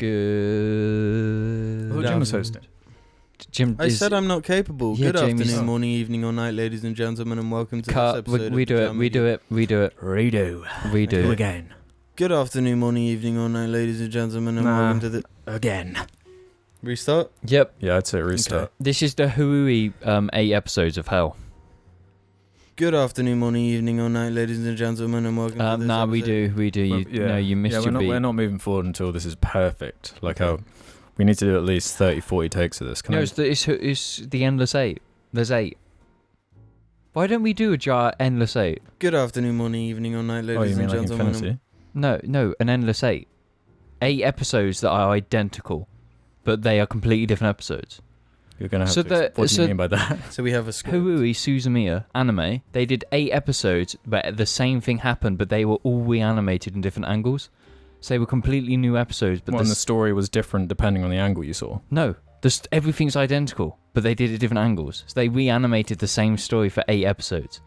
Good. I thought Jim was hosting. Jim, I said I'm not capable. Yeah, Good Jamie's afternoon, not. morning, evening, or night, ladies and gentlemen, and welcome to this Cut. episode We of do the it. We do it. We do it. Redo. Redo. Again. Good afternoon, morning, evening, or night, ladies and gentlemen, and welcome to the... Again. Restart? Yep. Yeah, I'd say restart. Okay. This is the Hui 8 episodes of Hell. Good afternoon, morning, evening, or night, ladies and gentlemen, and welcome to this Nah, episode. we do. You, Well, No, you missed your beat. We're not moving forward until this is perfect. Like how we need to do at least 30, 40 takes of this. It's the Endless 8. There's 8. Why don't we do a jar Endless 8? Good afternoon, morning, evening, or night, you ladies mean and like gentlemen. Infinity? No, an Endless 8. 8 episodes that are identical, but they are completely different episodes. You're going to have So to... What do you mean by that? So we have a script. Hui Suzumiya anime, they did 8 episodes, but the same thing happened, but they were all reanimated in different angles. So they were completely new episodes, but And the story was different depending on the angle you saw. no, everything's identical, but they did it at different angles. So they reanimated the same story for 8 episodes.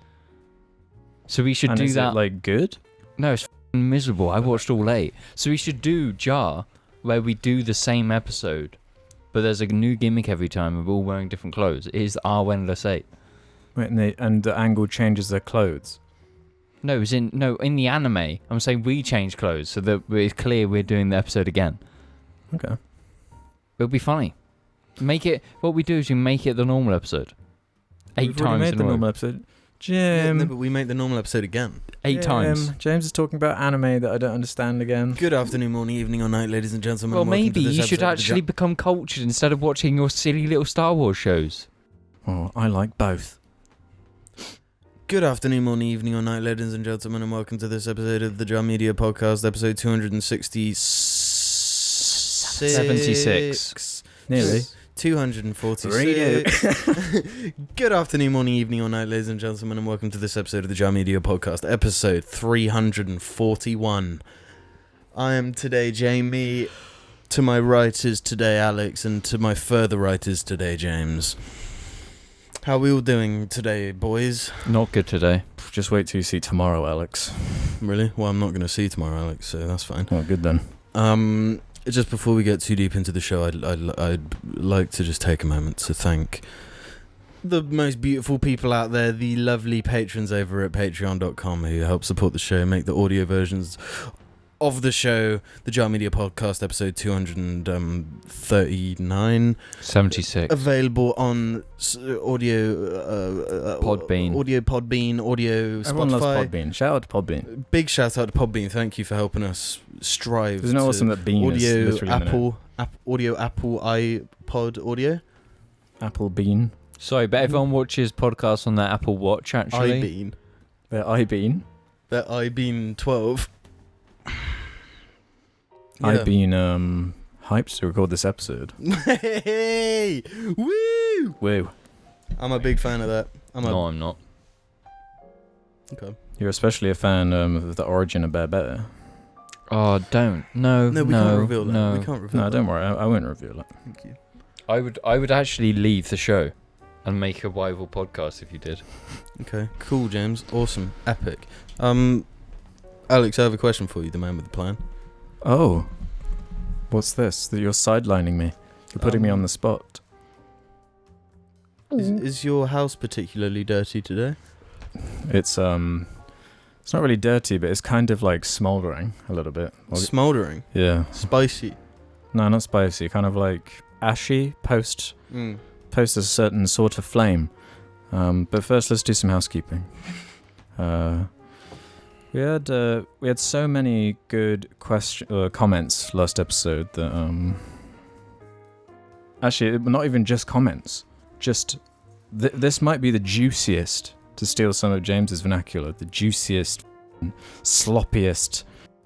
So we should And do is that. it, like, good? No, it's f***ing miserable. I watched all 8. So we should do Jar, where we do the same episode, but there's a new gimmick every time, and we're all wearing different clothes. It is our Endless 8. Wait, and the angle changes their clothes. No, in the anime, I'm saying we change clothes so that it's clear we're doing the episode again. Okay. It'll be funny. What we do is we make it the normal episode. 8 We've already times made in the a row. normal episode. Yeah, Jim. no, but we make the normal episode again. 8 times. James is talking about anime that I don't understand again. Good afternoon, morning, evening, or night, ladies and gentlemen. Well, and welcome maybe to this you should episode of the actually become cultured instead of watching your silly little Star Wars shows. Oh, I like both. Good afternoon, morning, evening, or night, ladies and gentlemen, and welcome to this episode of the Media Posdact, episode 266. 76. Nearly. 246. Good afternoon, morning, evening, or night, ladies and gentlemen, and welcome to this episode of the Media Podcast, episode 341. I am today Jamie. To my right is today Alex, and to my further right is today James. How are we all doing today, boys? Not good today. Just wait till you see tomorrow, Alex. Really? Well, I'm not going to see you tomorrow, Alex, so that's fine. Well, good then. Just before we get too deep into the show, I'd like to just take a moment to thank the most beautiful people out there, the lovely patrons over at patreon.com who help support the show, make the audio versions of the show, the Jar Media Podcast, episode 239. 76. Available on audio... Podbean. Audio Podbean, audio Spotify. Everyone loves Podbean. Shout out to Podbean. Big shout out to Podbean. Thank you for helping us strive. Isn't it awesome that Bean is audio literally in it? audio Apple iPod audio. Apple Bean. Sorry, but everyone watches podcasts on their Apple Watch, actually. iBean. They're iBean. That iBean 12. I've been hyped to record this episode. Hey! Woo! Woo. I'm a big fan of that. No, I'm not. Okay. You're especially a fan of the origin of Bear Better. Oh, don't. No, No, we can't reveal that. no. We can't reveal No, that. don't worry. I won't reveal it. Thank you. I would actually leave the show and make a rival podcast if you did. Okay. Cool, James. Awesome. Epic. Alex, I have a question for you, the man with the plan. Oh. What's this? That you're sidelining me. You're putting me on the spot. Is your house particularly dirty today? It's not really dirty, but it's kind of like smouldering a little bit. Smouldering. Yeah. Spicy. No, not spicy. Kind of like ashy post a certain sort of flame. But first, let's do some housekeeping. We had so many good comments last episode that actually not even just comments. Just this might be the juiciest, to steal some of James's vernacular, the juiciest, sloppiest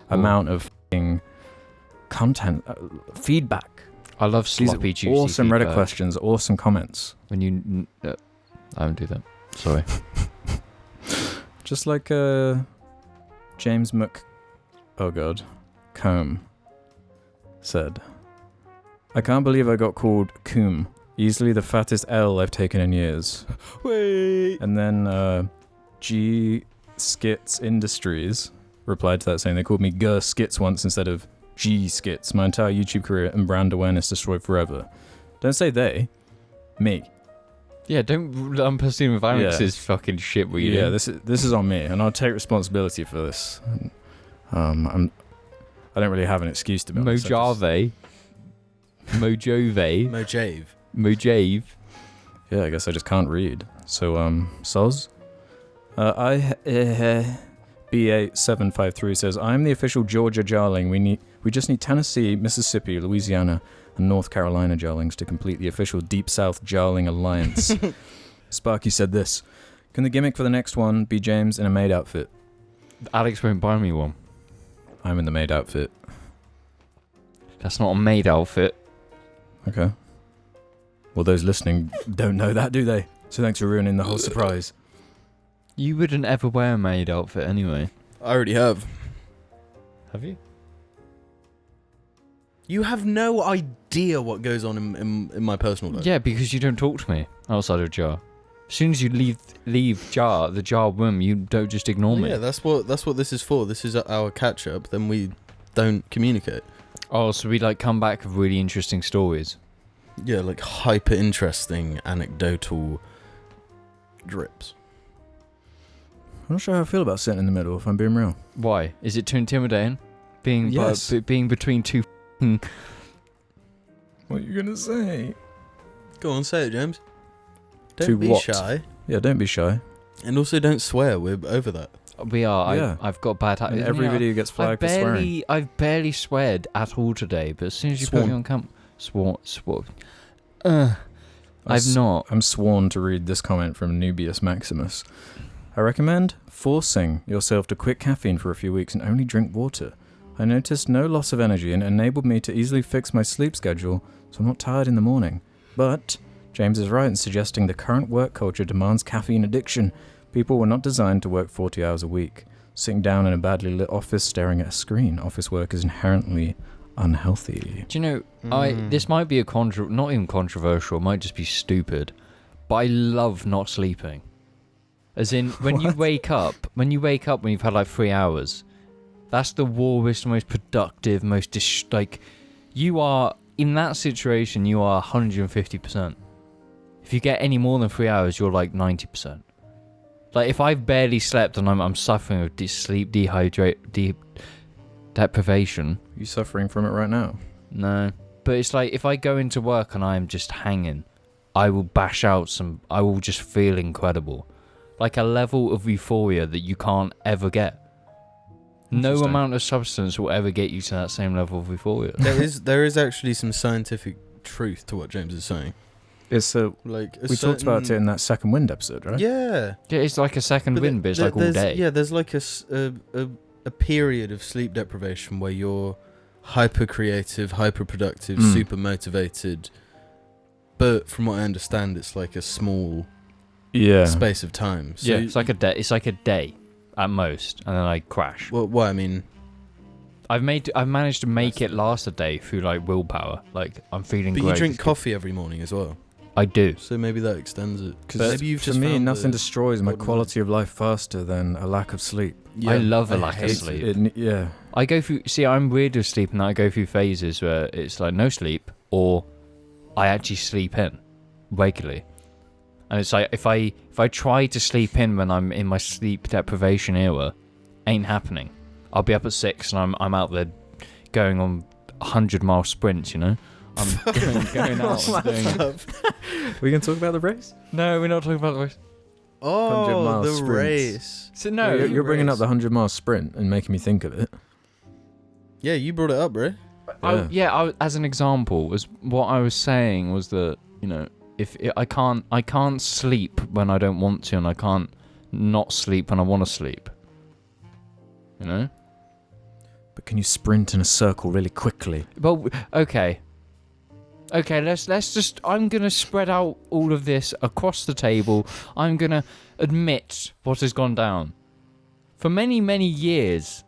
amount of content feedback. I love sloppy, juicy awesome feedback. Reddit questions, awesome comments. When you... I don't do that. Sorry. Just like James Combe said, I can't believe I got called Coombe. Easily the fattest L I've taken in years. Wait. And then G Skits Industries replied to that saying they called me Skits once instead of G skits, my entire YouTube career and brand awareness destroyed forever. Don't say they. Me. Yeah, don't unpursue with Alex's fucking shit we Yeah, this is on me, and I'll take responsibility for this. I don't really have an excuse to be honest. Mojave. Mojave. Yeah, I guess I just can't read. So, Soz? B8753 says, I'm the official Georgia Jarling. We just need Tennessee, Mississippi, Louisiana, and North Carolina Jarlings to complete the official Deep South Jarling Alliance. Sparky said this, can the gimmick for the next one be James in a maid outfit? Alex won't buy me one. I'm in the maid outfit. That's not a maid outfit. Okay. Well, those listening don't know that, do they? So thanks for ruining the whole surprise. You wouldn't ever wear a maid outfit anyway. I already have. Have you? You have no idea what goes on in my personal life. Yeah, because you don't talk to me outside of Jar. As soon as you leave the jar room, you don't just ignore me. Yeah, that's what this is for. This is our catch up. Then we don't communicate. Oh, so we like come back with really interesting stories. Yeah, like hyper interesting anecdotal drips. I'm not sure how I feel about sitting in the middle, if I'm being real. Why? Is it too intimidating? Being Yes. being between two. What are you gonna say? Go on, say it, James. Don't To be what? shy. Yeah, don't be shy. And also don't swear. We're over that. We are. Yeah. I've got bad And habits. every video gets flagged for swearing. I've barely sweared at all today, but as soon as you put Sworn. me on camp, swore. I've not. I'm sworn to read this comment from Nubius Maximus. I recommend forcing yourself to quit caffeine for a few weeks and only drink water. I noticed no loss of energy and it enabled me to easily fix my sleep schedule so I'm not tired in the morning. But James is right in suggesting the current work culture demands caffeine addiction. People were not designed to work 40 hours a week. Sitting down in a badly lit office staring at a screen, office work is inherently unhealthy. Do you know, this might be not even controversial, it might just be stupid, but I love not sleeping. As in, when you wake up when you've had like 3 hours, that's the warmest, most productive, you are, in that situation, you are 150%. If you get any more than 3 hours, you're like 90%. Like, if I've barely slept and I'm suffering with sleep deprivation. Are you suffering from it right now? No. But it's like, if I go into work and I'm just hanging, I will I will just feel incredible. Like a level of euphoria that you can't ever get. No amount of substance will ever get you to that same level of euphoria. There is actually some scientific truth to what James is saying. It's we talked about it in that Second Wind episode, right? Yeah. Yeah, it's like a second wind, but it's like all day. Yeah, there's like a period of sleep deprivation where you're hyper creative, hyper productive, super motivated. But from what I understand, it's like a small space of time. So yeah, it's like a day. It's like a day at most, and then I crash. Well, what I mean, I've managed to make it last a day through like willpower. Like, I'm feeling but great. you drink coffee every morning as well. I do. So maybe that extends it. Because maybe you've for just me, found nothing destroys my golden quality of life faster than a lack of sleep. Yeah, I love a lack of hate sleep. Yeah. I go through. See, I'm weird with sleep, and I go through phases where it's like no sleep, or I actually sleep in regularly. And it's like if I try to sleep in when I'm in my sleep deprivation era, ain't happening. I'll be up at 6 and I'm out there going on 100-mile sprints. You know, I'm going out. And doing... We can talk about the race? No, we're not talking about the race. 100-mile the sprints. race. So no, You're bringing up the 100-mile sprint and making me think of it. Yeah, you brought it up, bro. As an example, was what I was saying was that, you know, I can't sleep when I don't want to, and I can't not sleep when I want to sleep. You know? But can you sprint in a circle really quickly? Well, okay, let's just, I'm going to spread out all of this across the table. I'm going to admit what has gone down. For many, many years,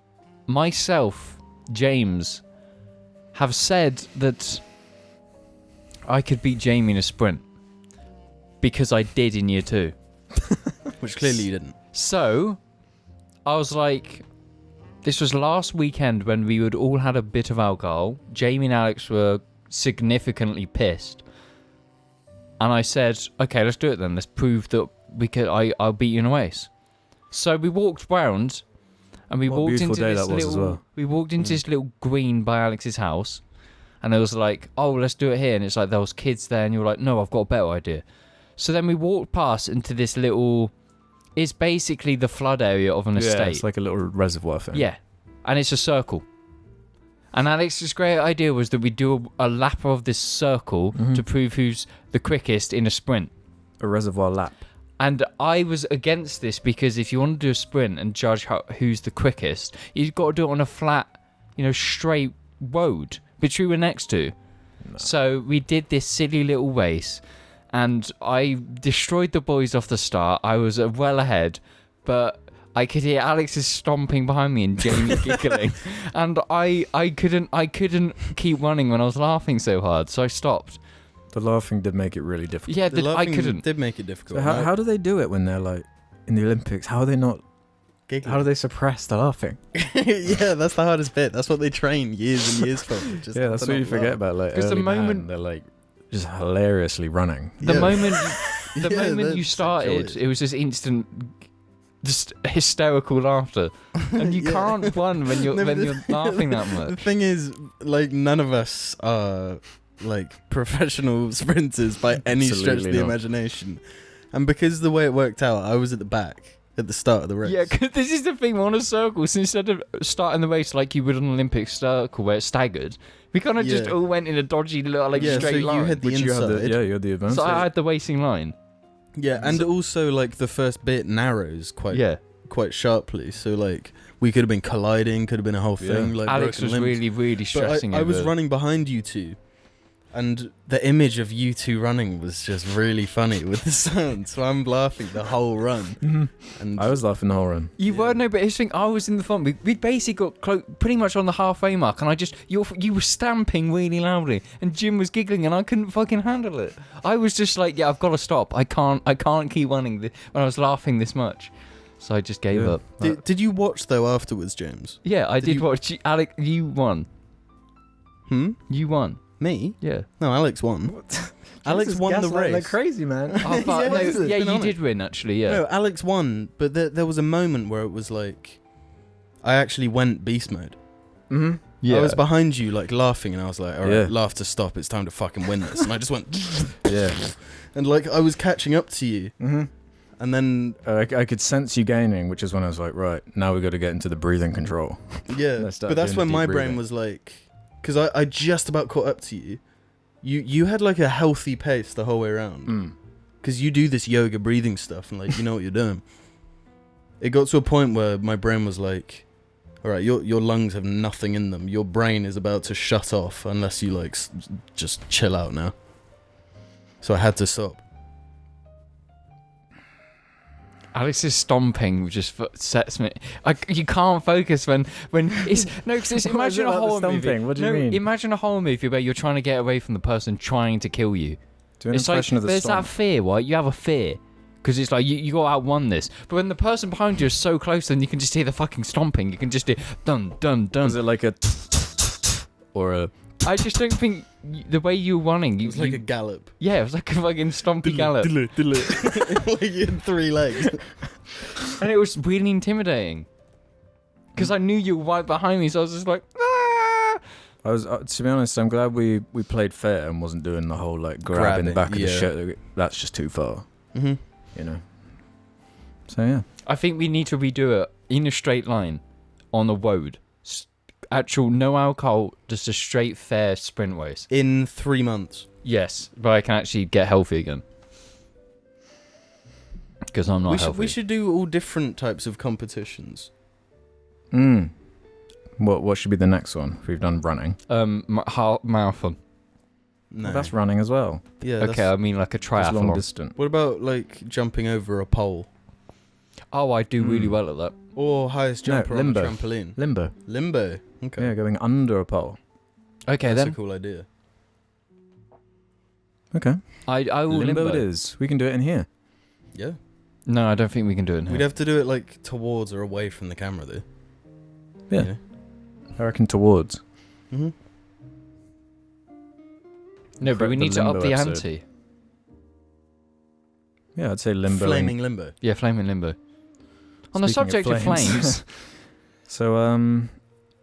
myself, James, have said that I could beat Jamie in a sprint. Because I did in year 2. Which clearly you didn't. So, I was like, This was last weekend when we had all had a bit of alcohol. Jamie and Alex were significantly pissed. And I said, okay, let's do it then. Let's prove that we could. I'll beat you in a race. So we walked round, and we walked into this little green by Alex's house, and it was like, oh, let's do it here. And it's like there was kids there, and you were like, no, I've got a better idea. So then we walked past into this little. It's basically the flood area of an estate. Yeah, it's like a little reservoir thing. Yeah, and it's a circle. And Alex's great idea was that we do a lap of this circle to prove who's the quickest in a sprint. A reservoir lap. And I was against this because if you want to do a sprint and judge who's the quickest, you've got to do it on a flat, straight road, which we were next to. No. So we did this silly little race, and I destroyed the boys off the start. I was well ahead, but I could hear Alex's stomping behind me and Jamie giggling, and I couldn't keep running when I was laughing so hard, so I stopped. The laughing did make it really difficult. Yeah, I couldn't. Did make it difficult. So how do they do it when they're like in the Olympics? How are they not giggling? How do they suppress the laughing? Yeah, that's the hardest bit. That's what they train years and years for. Yeah, that's what you forget about. Like, because the moment they're like just hilariously running. The moment you started, it was just instant, just hysterical laughter, and you can't run when you're laughing that much. The thing is, like, none of us are like professional sprinters by any stretch of the imagination, and because the way it worked out, I was at the back at the start of the race. Yeah, because this is the thing on a circle. So instead of starting the race like you would on an Olympic circle where it's staggered, we kind of just all went in a dodgy little straight line. You had the inside. You had the advance. So I had the racing line. Yeah, and also like the first bit narrows quite sharply. So like we could have been colliding, could have been a whole thing. Like Alex was really, really stressing. I was running behind you two. And the image of you two running was just really funny with the sound. So I'm laughing the whole run. Mm-hmm. And I was laughing the whole run. You were, no, but I was in the front. We basically got pretty much on the halfway mark, and you were stamping really loudly, and Jim was giggling, and I couldn't fucking handle it. I was just like, yeah, I've got to stop. I can't keep running when I was laughing this much. So I just gave up. Did you watch though afterwards, James? Yeah, I did watch. Alex, you won. You won. Me? Yeah. No, Alex won. Alex won the race. Like crazy, man. You did win, actually, yeah. No, Alex won, but there was a moment where it was like, I actually went beast mode. Mm-hmm. Yeah. I was behind you, like, laughing, and I was like, alright, laugh to stop, it's time to fucking win this. And I just went, yeah. And, like, I was catching up to you. Mm-hmm. And then... I could sense you gaining, which is when I was like, right, now we've got to get into the breathing control. Yeah, but that's when my brain was like... Because I just about caught up to you. You had like a healthy pace the whole way around. Because you do this yoga breathing stuff and like you know what you're doing. It got to a point where my brain was like, all right, your lungs have nothing in them. Your brain is about to shut off unless you like just chill out now. So I had to stop. Alex's stomping just sets me. You can't focus when it's no. Because it's imagine a horror movie. What do you mean? Imagine a horror movie where you're trying to get away from the person trying to kill you. Do an impression of the there's stomp. that fear, right? You have a fear because it's like you got to outrun this. But when the person behind you is so close, then you can just hear the fucking stomping. You can just hear dun dun dun. Is it like a or a? I just don't think the way you were running... It was like a gallop. Yeah, it was like a fucking stompy gallop. Like you had 3 legs. And it was really intimidating. Because I knew you were right behind me, so I was just like... Ah! I was, to be honest, I'm glad we played fair and wasn't doing the whole like grabbing the back of the shirt. That's just too far. Mm-hmm. You know? So yeah. I think we need to redo it in a straight line on the road. Actual no alcohol, just a straight fair sprint race. In 3 months. Yes, but I can actually get healthy again. Because I'm not healthy. We should do all different types of competitions. What should be the next one? If we've done running. Marathon. No. Well, that's running as well. Yeah. Okay, I mean like a triathlon. Long distance. What about like jumping over a pole? Oh, I do really well at that. Or highest jumper on a trampoline. Limbo. Okay. Yeah, going under a pole. Okay, That's a cool idea. Okay. I will limbo it is. We can do it in here. Yeah. No, I don't think we can do it in here. We'd have to do it like towards or away from the camera though. Yeah. You know? I reckon towards. Mm-hmm. No, but we The need to up limbo the episode. ante. Yeah, I'd say limbo. Flaming limbo. Yeah, flaming limbo. On the Speaking subject of flames, So,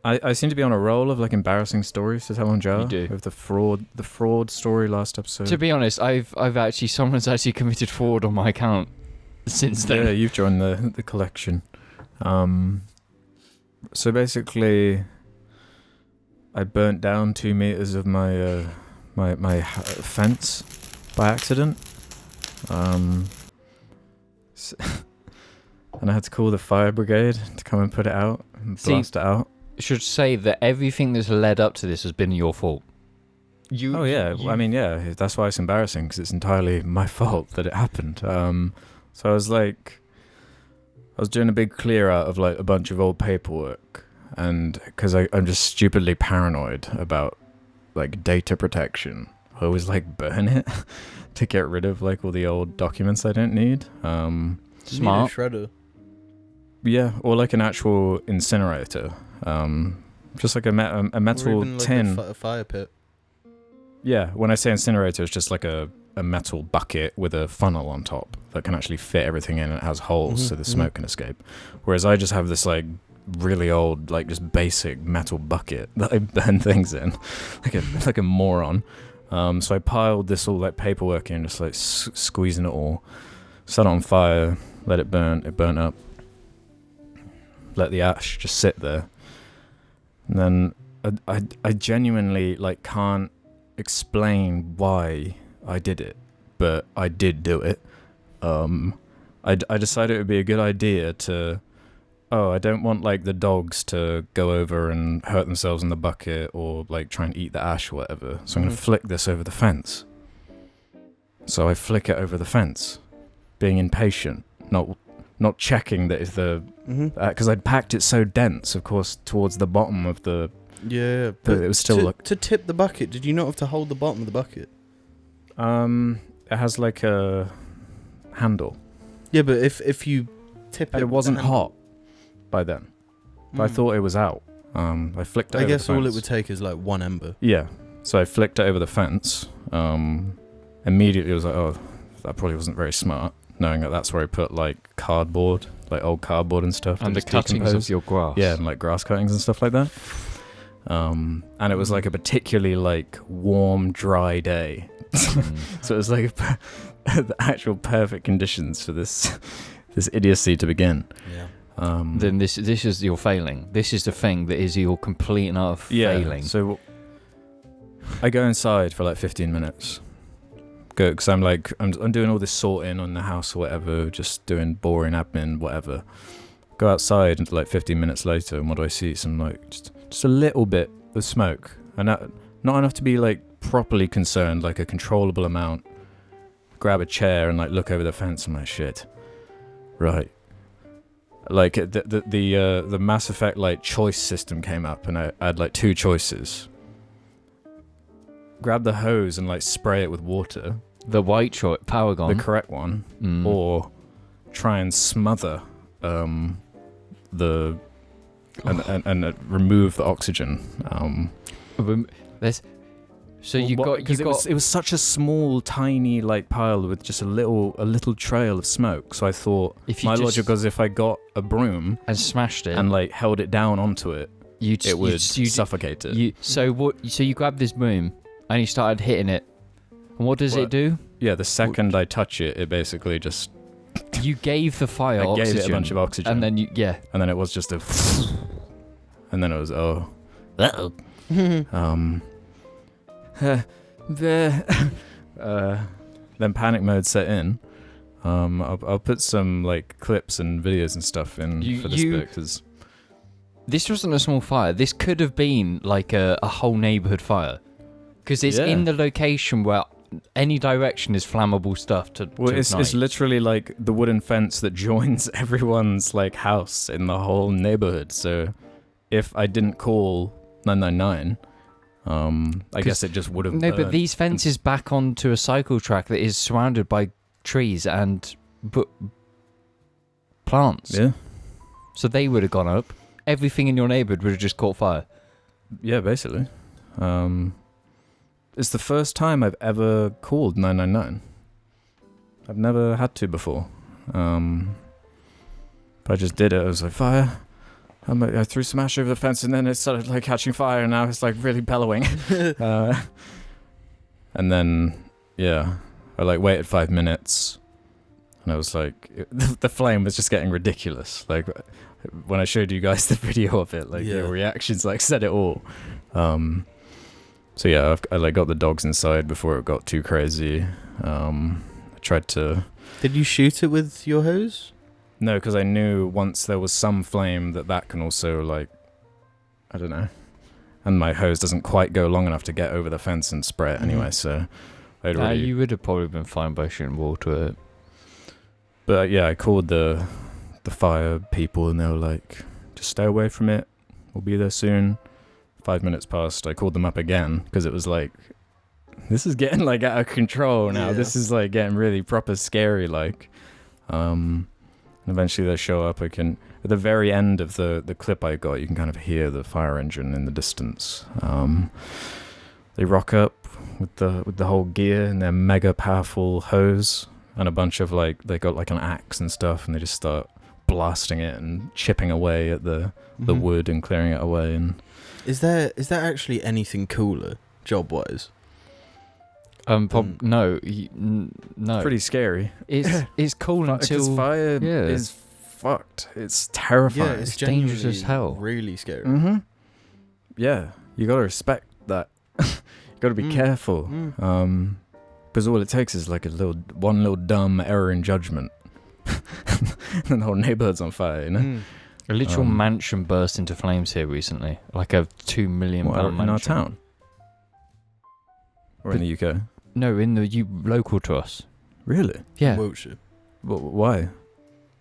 I seem to be on a roll of like embarrassing stories to tell on Jar. You do. With the fraud story last episode. to be honest, someone's actually committed fraud on my account since then. Yeah, you've joined the collection. So basically, I burnt down 2 meters of my fence by accident. And I had to call the fire brigade to come and put it out and blast it out. Should say that everything that's led up to this has been your fault. Oh yeah, I mean yeah, that's why it's embarrassing because it's entirely my fault that it happened. So I was doing a big clear out of like a bunch of old paperwork, and because I'm just stupidly paranoid about like data protection, I always like burn it to get rid of like all the old documents I don't need. Smart. You need a shredder. Yeah, or like an actual incinerator, just like a metal Or even like tin. a fire pit. Yeah, when I say incinerator, it's just like a metal bucket with a funnel on top that can actually fit everything in, and it has holes so the smoke can escape. Whereas I just have this like really old, like just basic metal bucket that I burn things in, like a moron. So I piled this all like paperwork in, just like squeezing it all, set it on fire, let it burn. It burnt up. Let the ash just sit there, and then I genuinely like can't explain why I did it, but I did do it. I decided it would be a good idea to, I don't want like the dogs to go over and hurt themselves in the bucket or like try and eat the ash or whatever. So I'm gonna flick this over the fence. So I flick it over the fence, being impatient, not checking that it's the because I'd packed it so dense, of course, towards the bottom of the. Yeah, but it was still to tip the bucket. Did you not have to hold the bottom of the bucket? It has like a handle. Yeah, but if you tip But it, it wasn't hot by then. But I thought it was out. I flicked it. I over guess the all it fence. would take is like one ember. Yeah, so I flicked it over the fence. Immediately was like, oh, that probably wasn't very smart, knowing that that's where I put like cardboard, like old cardboard and stuff. And the just cuttings decompose. of your grass. Yeah, and like grass cuttings and stuff like that. And it was like a particularly like warm, dry day. So it was like the actual perfect conditions for this idiocy to begin. Yeah. Then this is your failing. This is the thing that is your complete and utter failing. So I go inside for like 15 minutes. Go, because I'm doing all this sorting on the house or whatever, just doing boring admin, whatever. Go outside like 15 minutes later, and what do I see? Some like just a little bit of smoke, and not enough to be like properly concerned, like a controllable amount. Grab a chair and like look over the fence. I'm like, shit, right. Like the Mass Effect like choice system came up, and I had like 2 choices. Grab the hose and like spray it with water. The white choice, power gone. The correct one, or try and smother the and remove the oxygen. It was such a small, tiny like pile with just a little trail of smoke. So I thought logic was if I got a broom and smashed it and like held it down onto it, it would suffocate it. So you grabbed this broom and you started hitting it. And what does it do? Yeah, the second I touch it, it basically just. You gave the fire oxygen. I gave it a bunch of oxygen. And then And then it was just a. And then it was then panic mode set in. I'll put some like clips and videos and stuff in for this bit because. This wasn't a small fire. This could have been like a whole neighborhood fire. Because it's in the location where any direction is flammable stuff to it's literally like the wooden fence that joins everyone's like house in the whole neighborhood. So if I didn't call 999, I guess it just would have. No, but these fences back onto a cycle track that is surrounded by trees and plants. Yeah. So they would have gone up. everything in your neighbourhood would have just caught fire. Yeah, basically. It's the first time I've ever called 999. I've never had to before. But I just did it. I was like, fire. I threw some ash over the fence, and then it started like catching fire, and now it's like really bellowing. And then, yeah, I like waited 5 minutes, and I was like, the flame was just getting ridiculous. Like when I showed you guys the video of it, like your reactions like said it all. So yeah, I like got the dogs inside before it got too crazy. I tried to. Did you shoot it with your hose? No, because I knew once there was some flame that can also, like, I don't know. And my hose doesn't quite go long enough to get over the fence and spray it anyway, so I'd already... You would have probably been fine by shooting water at it. But yeah, I called the fire people, and they were like, just stay away from it. We'll be there soon. 5 minutes passed. I called them up again, because it was like, this is getting, like, out of control now. Yeah. This is, like, getting really proper scary, like. Eventually they show up. I can, at the very end of the clip I got, you can kind of hear the fire engine in the distance. They rock up with the whole gear and their mega powerful hose and a bunch of like, they got like an axe and stuff, and they just start blasting it and chipping away at the wood and clearing it away. And is there actually anything cooler job wise? No. It's pretty scary. It's cool until because fire is fucked. It's terrifying. Yeah, it's dangerous as hell. Really scary. Mm-hmm. Yeah, you gotta respect that. You gotta be careful. Because all it takes is like one little dumb error in judgment, and the whole neighborhood's on fire. You know. A literal mansion burst into flames here recently, like a £2 million mansion in our town. Or in the UK? No, in the local to us. Really? Yeah. Wiltshire. Why?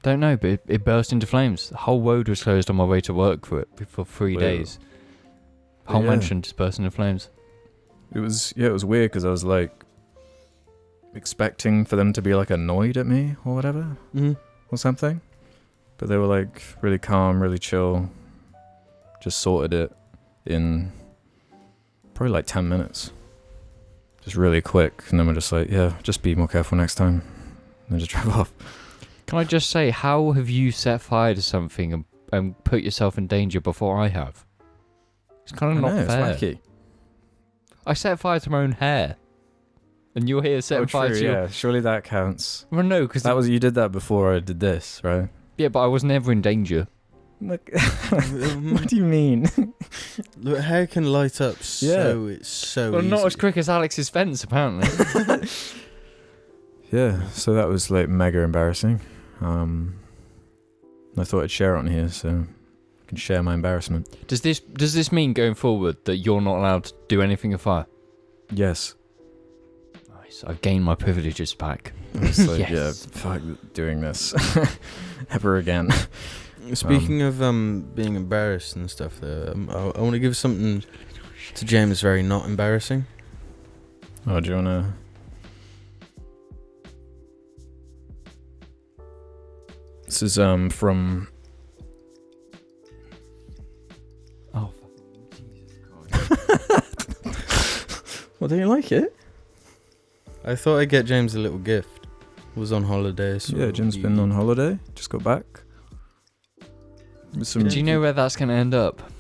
Don't know, but it burst into flames. The whole road was closed on my way to work for 3 days. Whole mansion just burst into flames. It was weird because I was like expecting for them to be like annoyed at me or whatever, or something. But they were like really calm, really chill. Just sorted it in probably like 10 minutes. Just really quick, and then we're just like, yeah, just be more careful next time. And just drive off. Can I just say, how have you set fire to something and put yourself in danger before I have? It's kind of not fair. It's wacky. I set fire to my own hair, and you're here setting fire to your... Yeah, surely that counts. Well, no, because... you did that before I did this, right? Yeah, but I was never in danger. Look, what do you mean? Look, hair can light up it's so well, easy. Not as quick as Alex's fence, apparently. Yeah, so that was like mega embarrassing. I thought I'd share it on here so I can share my embarrassment. Does this mean going forward that you're not allowed to do anything of fire? Yes. Nice. I've gained my privileges back. Like, yes. Yeah, fuck doing this ever again. Speaking of being embarrassed and stuff, though, I want to give something to James very not embarrassing. Oh, do you want to... This is from... Oh, Jesus Christ. Well, don't you like it? I thought I'd get James a little gift. Was on holiday. So yeah, Jim's been on holiday. Just got back. Do you know where that's going to end up?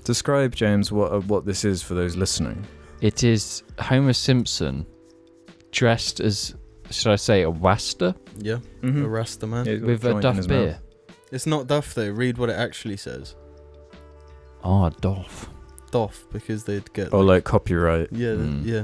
Describe, James, what this is for those listening. It is Homer Simpson dressed as, should I say, a Rasta? Yeah, a Rasta man. Yeah, with a Duff beer. Mouth. It's not Duff, though. Read what it actually says. Doff. Doff, because they'd get... like copyright. Yeah, yeah.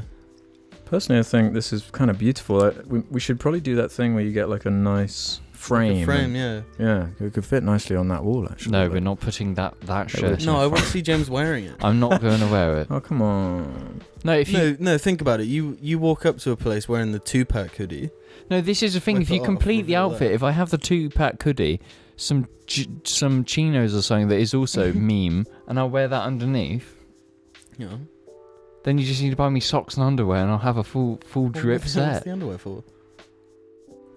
Personally, I think this is kind of beautiful. We should probably do that thing where you get like a nice frame. Like a frame, yeah. Yeah, it could fit nicely on that wall, actually. No, we're not putting that shirt. No, I want to see James wearing it. I'm not going to wear it. Oh, come on. No, No, think about it. You walk up to a place wearing the 2-pack hoodie. No, this is the thing. If you complete the outfit, if I have the 2-pack hoodie, some chinos or something that is also meme, and I'll wear that underneath. Yeah. Then you just need to buy me socks and underwear, and I'll have a full drip set. What's the underwear for?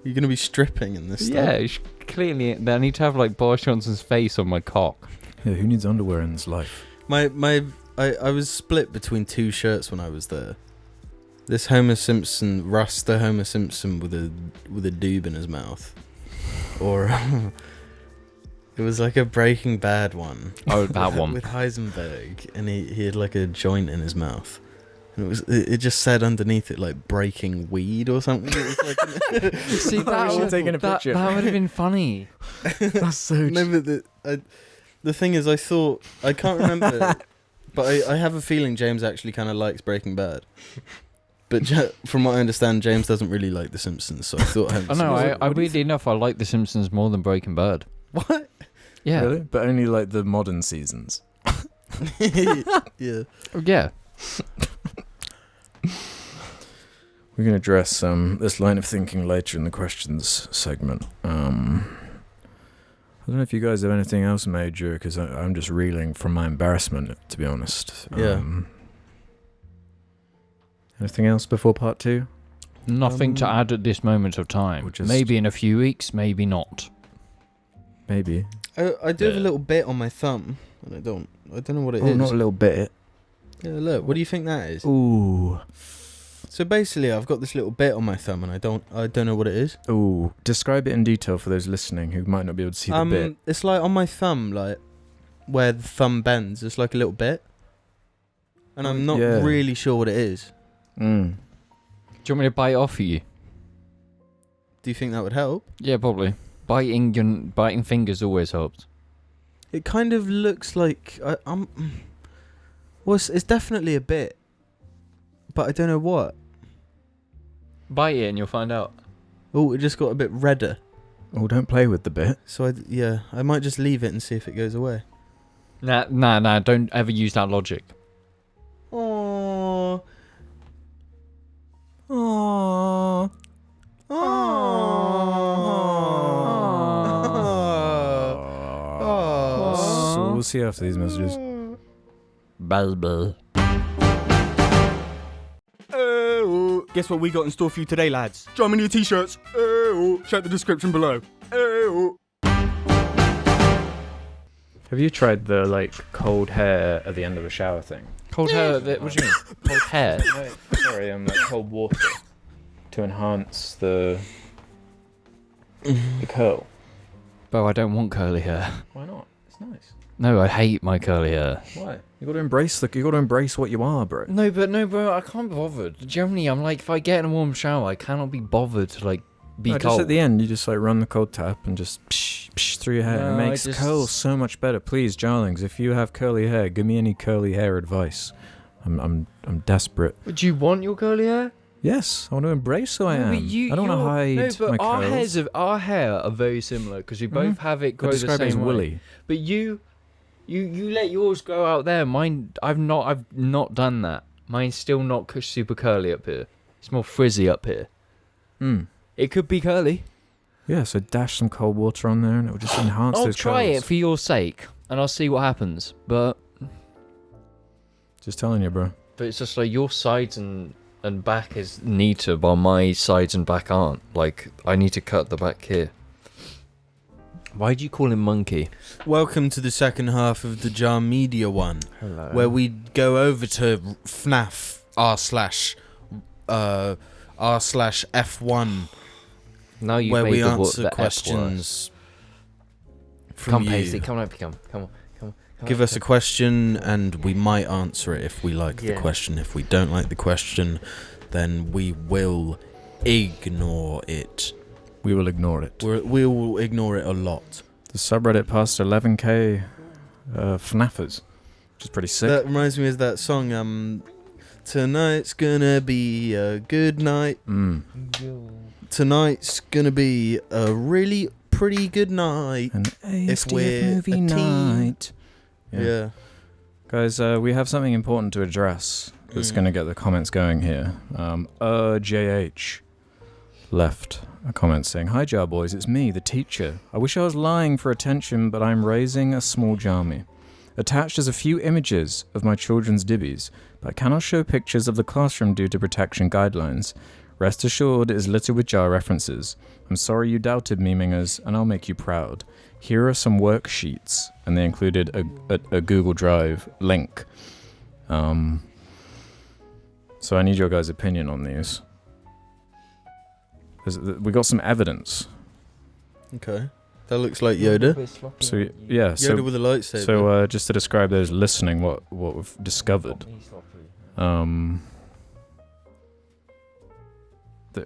You're going to be stripping in this stuff? Yeah, clearly I need to have like Boris Johnson's face on my cock. Yeah, who needs underwear in this life? I was split between two shirts when I was there. This Homer Simpson, the Homer Simpson with a doob in his mouth, or it was like a Breaking Bad one. Oh, that one with Heisenberg, and he had like a joint in his mouth, and it just said underneath it like breaking weed or something. It was like See, we should take a picture. That would have been funny. That's so. No, but the thing is, I can't remember, but I have a feeling James actually kind of likes Breaking Bad. But from what I understand, James doesn't really like The Simpsons, so I thought... I weirdly enough, I like The Simpsons more than Breaking Bad. What? Yeah. Really? But only like the modern seasons. Yeah. Yeah. We're going to address this line of thinking later in the questions segment. I don't know if you guys have anything else major, because I'm just reeling from my embarrassment, to be honest. Yeah. Anything else before part 2? Nothing to add at this moment of time. Maybe in a few weeks, maybe not. Maybe. I do have a little bit on my thumb, and I don't know what it is. Not a little bit. Yeah, look. What do you think that is? Ooh. So basically, I've got this little bit on my thumb, and I don't know what it is. Ooh. Describe it in detail for those listening who might not be able to see the bit. It's like on my thumb, like where the thumb bends. It's like a little bit, and I'm not really sure what it is. Do you want me to bite it off for you? Do you think that would help? Yeah, probably. Biting fingers always helps. It kind of looks like it's definitely a bit, but I don't know what. Bite it and you'll find out. Oh, it just got a bit redder. Oh, don't play with the bit. So I might just leave it and see if it goes away. Nah. Don't ever use that logic. Oh. Aww. So we'll see after these messages. Bye. Guess what we got in store for you today, lads? Germany t-shirts. Check the description below. Have you tried the cold hair at the end of a shower thing? Cold hair? What do you mean? Cold hair? No, sorry, cold water to enhance the curl. Bro, I don't want curly hair. Why not? It's nice. No, I hate my curly hair. Why? You got to embrace what you are, bro. No, bro, I can't be bothered. Generally, I'm like, if I get in a warm shower, I cannot be bothered to be cold. Just at the end, you just run the cold tap and just psh through your hair. No, it makes curls so much better. Please, darlings, if you have curly hair, give me any curly hair advice. I'm desperate. Do you want your curly hair? Yes, I want to embrace who I am. I don't want to hide my curls. Our hair are very similar because we both have it grow the same as way. woolly. But you let yours grow out there. Mine, I've not done that. Mine's still not super curly up here. It's more frizzy up here. It could be curly. Yeah, so dash some cold water on there and it will just enhance those curls. I'll try it for your sake, and I'll see what happens. But just telling you, bro. But it's just like your sides and back is neater, while my sides and back aren't. Like, I need to cut the back here. Why do you call him Monkey? Welcome to the second half of the Jar Media one. Hello. Where we go over to FNAF r/f1. Now you where made we the answer questions from come, you. Paisley, come on. Give us a question and we might answer it if we like the question. If we don't like the question, then we will ignore it. We will ignore it. We will ignore it a lot. The subreddit passed 11k FNAFers, which is pretty sick. That reminds me of that song, tonight's gonna be a good night. Tonight's gonna be a really pretty good night. An if we're movie a team. night. Yeah. Guys, we have something important to address that's going to get the comments going here. JH left a comment saying, "Hi Jar Boys, it's me, the teacher. I wish I was lying for attention, but I'm raising a small Jarmy. Attached is a few images of my children's dibbies, but I cannot show pictures of the classroom due to protection guidelines. Rest assured it is littered with Jar references. I'm sorry you doubted me, Mingers, and I'll make you proud. here are some worksheets, and they included a Google Drive link. So I need your guys' opinion on these. We got some evidence. Okay. That looks like Yoda. So yeah, Yoda with a lightsaber. so just to describe those listening, what we've discovered.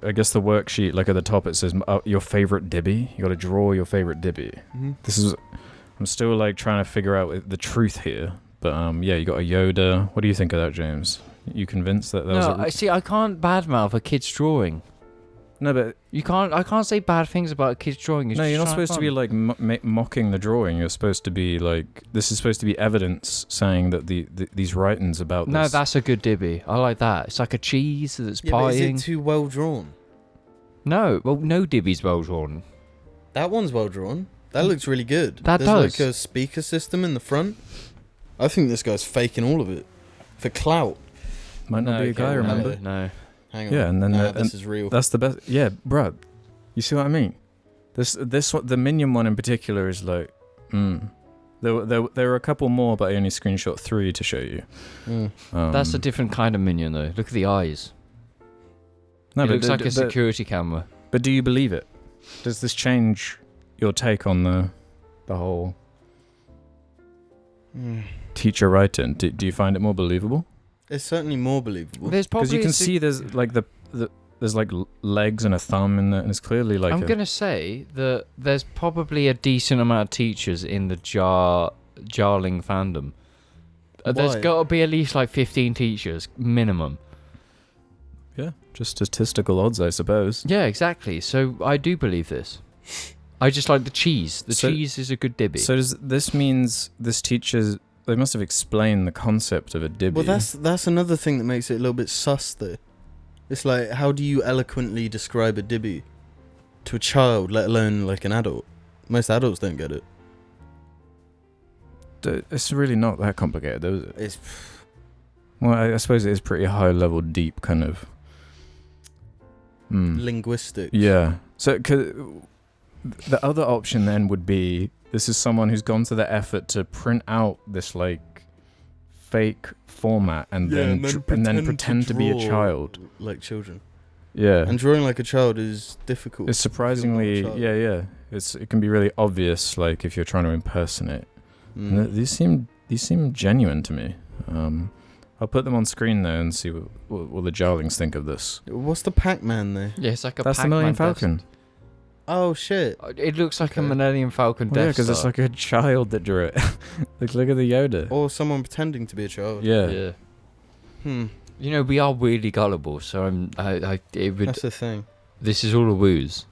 I guess the worksheet, like at the top, it says your favorite Dibby. You got to draw your favorite Dibby. Mm-hmm. I'm still like trying to figure out the truth here, but yeah, you got a Yoda. What do you think of that, James? You convinced that was No, I can't badmouth a kid's drawing. No, but I can't say bad things about a kid's drawing. It's no, you're not just supposed to be like mocking the drawing. You're supposed to be like, this is supposed to be evidence saying that these writings about this. No, that's a good Dibby. I like that. It's like a cheese that's Yeah, but is pieing. it too well drawn? No, well, no Dibby's well drawn. That one's well drawn. That looks really good. That There's does. like a speaker system in the front. I think this guy's faking all of it for clout. Might not be a guy, okay, remember? No. Hang on. Yeah, and then this is real. That's the best. Yeah, bruh. You see what I mean? This one, the Minion one in particular is like, There were a couple more, but I only screenshot 3 to show you. That's a different kind of minion, though. Look at the eyes. No, It but looks like a security camera. But do you believe it? Does this change your take on the whole teacher writing? Do you find it more believable? It's certainly more believable. There's Because probably you can see there's like there's like legs and a thumb in there, and it's clearly like. I'm gonna say that there's probably a decent amount of teachers in the Jarling fandom. There's Why? got to be at least like 15 teachers minimum. Yeah, just statistical odds, I suppose. Yeah, exactly. So I do believe this. I just like the cheese. The So- cheese is a good dibby. So does this means this teacher's? They must have explained the concept of a dibby. Well, that's another thing that makes it a little bit sus, though. It's like, how do you eloquently describe a dibby to a child, let alone like an adult? Most adults don't get it. It's really not that complicated, though, is it? It's Well, I suppose it is pretty high level, deep kind of. linguistic. Yeah. So the other option then would be this is someone who's gone to the effort to print out this like fake format and then pretend to be a draw child. like children. Yeah. And drawing like a child is difficult. It's surprisingly Child. yeah. It can be really obvious like if you're trying to impersonate. And these seem genuine to me. I'll put them on screen though and see what the Jarlings think of this. What's the Pac-Man though? yeah, it's like a That's the Pac-Man Millennium Death- Falcon. Oh shit! It looks like a Okay. Millennium Falcon Well, yeah, Death because it's Star. like a child that drew it. look at the Yoda. Or someone pretending to be a child. Yeah. Yeah. Hmm. You know, we are really gullible, so That's the thing. this is all a ruse.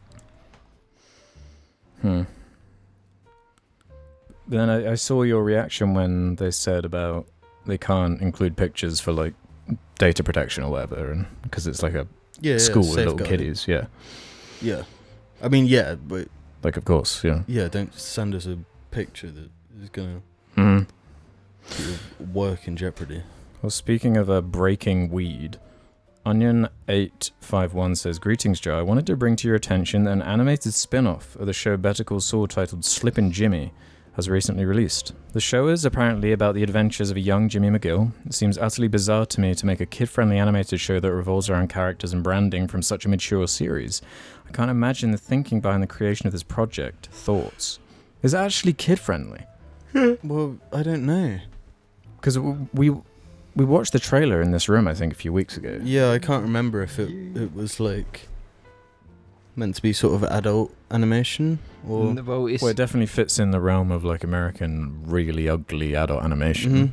Then I saw your reaction when they said about they can't include pictures for like data protection or whatever, and because it's like a school with little safeguarding. kiddies. Yeah. Yeah. I mean, yeah, but Like of course, yeah. yeah, don't send us a picture that is gonna Mhm. put your work in jeopardy. Well, speaking of breaking weed, Onion851 says, "Greetings, Joe. I wanted to bring to your attention that an animated spin-off of the show Better Call Saul titled Slippin' Jimmy has recently released. The show is apparently about the adventures of a young Jimmy McGill. It seems utterly bizarre to me to make a kid-friendly animated show that revolves around characters and branding from such a mature series. I can't imagine the thinking behind the creation of this project. Thoughts? Is it actually kid-friendly? Well, I don't know. Because we watched the trailer in this room, I think, a few weeks ago. Yeah, I can't remember if it was like meant to be sort of adult animation or. Well, it's Well, it definitely fits in the realm of like American really ugly adult animation. Mhm.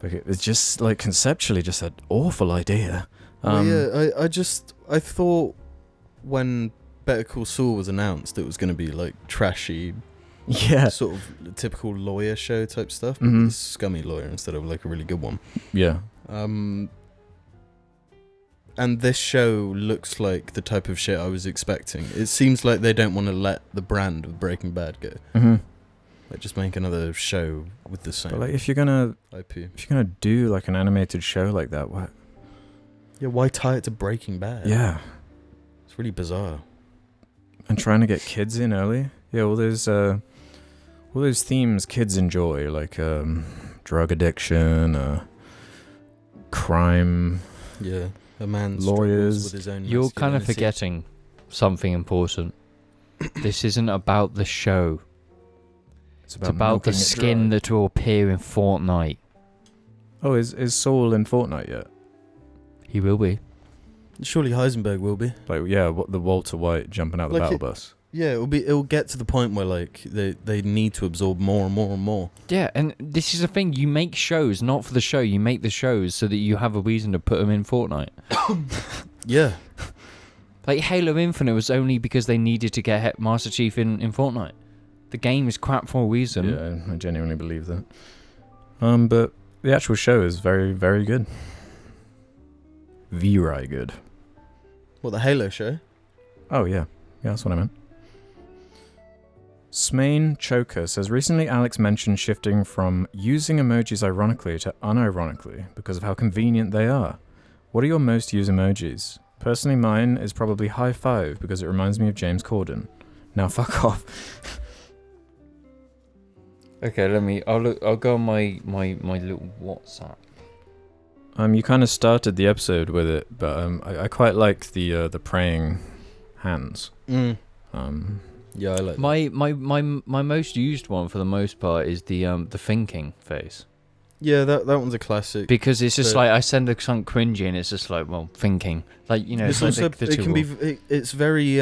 Like it's just like conceptually just an awful idea. Well, yeah, I thought when Better Call Saul was announced, it was going to be like trashy, yeah, sort of typical lawyer show type stuff, but Mhm. a scummy lawyer instead of like a really good one. yeah. And this show looks like the type of shit I was expecting. It seems like they don't want to let the brand of Breaking Bad go. Mm-hmm. Like just make another show with the But same like if you're gonna IP. do like an animated show like that, what? Yeah, why tie it to Breaking Bad? Yeah, It's really bizarre. and trying to get kids in early. Yeah, all those themes kids enjoy, like drug addiction, crime. Yeah, a man Lawyers. struggles with his own You're kind of masculinity. forgetting something important. This isn't about the show. It's It's about the milking it skin dry. that will appear in Fortnite. Oh, is Saul in Fortnite yet? He will be. Surely Heisenberg will be. Like, yeah, what the Walter White jumping out the Like battle bus. Yeah, it'll get to the point where like they need to absorb more and more and more. Yeah, and this is the thing. You make shows not for the show. You make the shows so that you have a reason to put them in Fortnite. Yeah. Like Halo Infinite was only because they needed to get Master Chief in Fortnite. The game is crap for a reason. Yeah, I genuinely believe that. But the actual show is very, very good. Very good. What, the Halo show? Oh, yeah. Yeah, that's what I meant. Smain Choker says, recently Alex mentioned shifting from using emojis ironically to unironically because of how convenient they are. What are your most used emojis? Personally, mine is probably high five because it reminds me of James Corden. Now fuck off. Okay, I'll go on my little WhatsApp. You kind of started the episode with it, but I quite like the praying hands. Yeah, I like that. My most used one for the most part is the thinking face. Yeah, that one's a classic. Because it's just But- like I send a something cringy and it's just like, well, thinking. Like, you know, It's it's like also, the it can be tool. it's very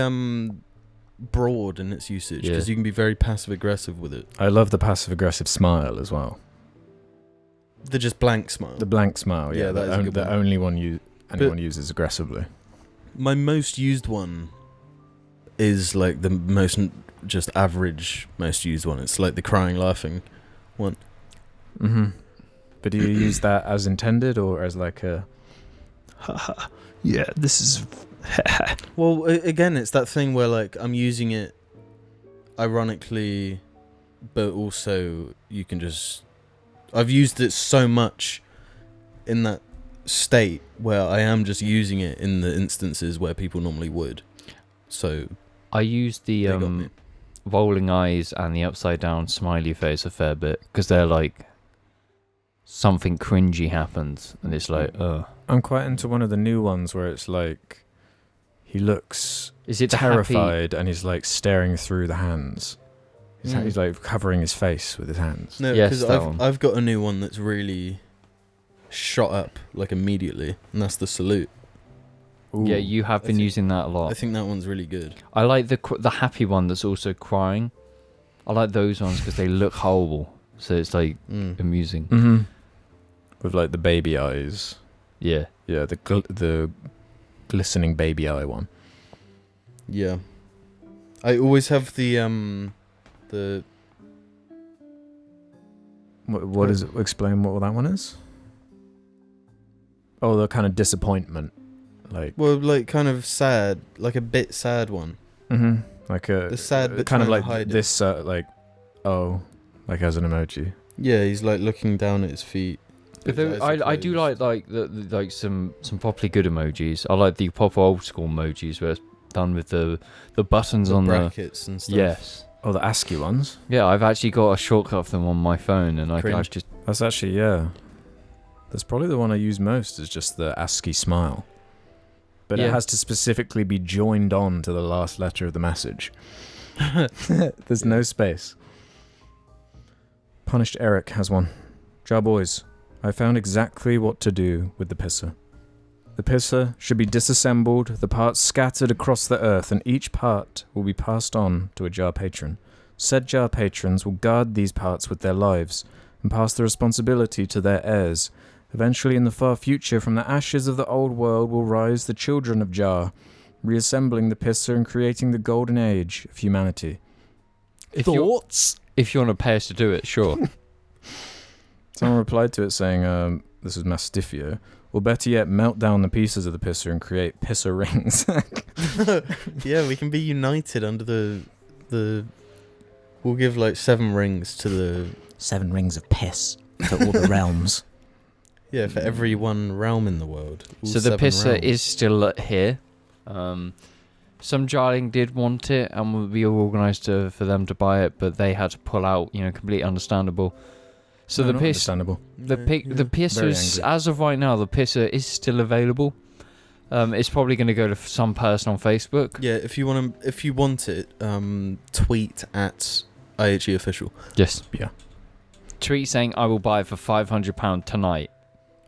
broad in its usage because Yeah. you can be very passive aggressive with it. I love the passive aggressive smile as well. The just blank smile. The blank smile, yeah, Yeah, that is a good the one. only one anyone uses aggressively. My most used one is like the most just average most used one. It's like the crying laughing one. Mm-hmm. But do you use that as intended or as like a yeah, this is Well, again, it's that thing where like I'm using it ironically, but also you can just... I've used it so much in that state where I am just using it in the instances where people normally would. So I use the they got me. rolling eyes and the upside down smiley face a fair bit because they're like something cringy happens and it's like, I'm quite into one of the new ones where it's like he looks is it the happy? terrified and he's like staring through the hands. Mm. He's like covering his face with his hands. No, Yes, because that one. I've got a new one that's really shot up like immediately, and that's the salute. Yeah, Ooh. you have I been think- using that a I lot. think that one's really good. I like the happy one that's also crying. I like those ones because they look horrible, so it's like amusing. Mm-hmm. With like the baby eyes. Yeah. Yeah, the glistening baby eye one. Yeah, I always have the What is it? Explain what that one is. Oh, the kind of disappointment, like well, like kind of sad, like a bit sad one. like a The sad but kind of trying to like hide it. this, like like as an emoji. Yeah, he's like looking down at his feet. But His eyes are I do closed. like the some properly good emojis. I like the proper old school emojis where it's done with the buttons The on the brackets and stuff. yes. Oh, the ASCII ones. Yeah, I've actually got a shortcut for them on my phone, and I've Cringe. just That's actually That's probably the one I use most. Is just the ASCII smile, but it Yeah. has to specifically be joined on to the last letter of the message. There's no space. Punished Eric has one. Jar boys, I found exactly what to do with the pisser. The pisser should be disassembled, the parts scattered across the earth, and each part will be passed on to a jar patron. Said jar patrons will guard these parts with their lives and pass the responsibility to their heirs. Eventually, in the far future, from the ashes of the old world will rise the children of Jar, reassembling the pisser and creating the golden age of humanity. if you want to pay us to do it, sure. Someone replied to it saying, this is Mastifio, or better yet, melt down the pieces of the pisser and create pisser rings. Yeah, we can be united under the. We'll give like 7 rings to the. 7 rings of piss to all the realms. Yeah, for every one realm in the world. All So the 7 pisser realms. is still here. some jarling did want it, and we all organised for them to buy it, but they had to pull out. Completely understandable. So No, the not understandable. the pisser is, angry. as of right now, the pisser is still available. It's probably going to go to some person on Facebook. Yeah, if you want it, tweet at IHE official. Yes. Yeah. Tweet saying I will buy it for £500 tonight.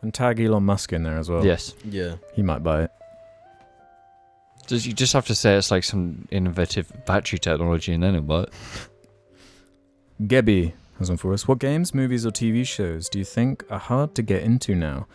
And tag Elon Musk in there as well. Yes. Yeah. He might buy it. You just have to say it's like some innovative battery technology, and then it'll buy it. Gebby has one for us. What games, movies, or TV shows do you think are hard to get into now?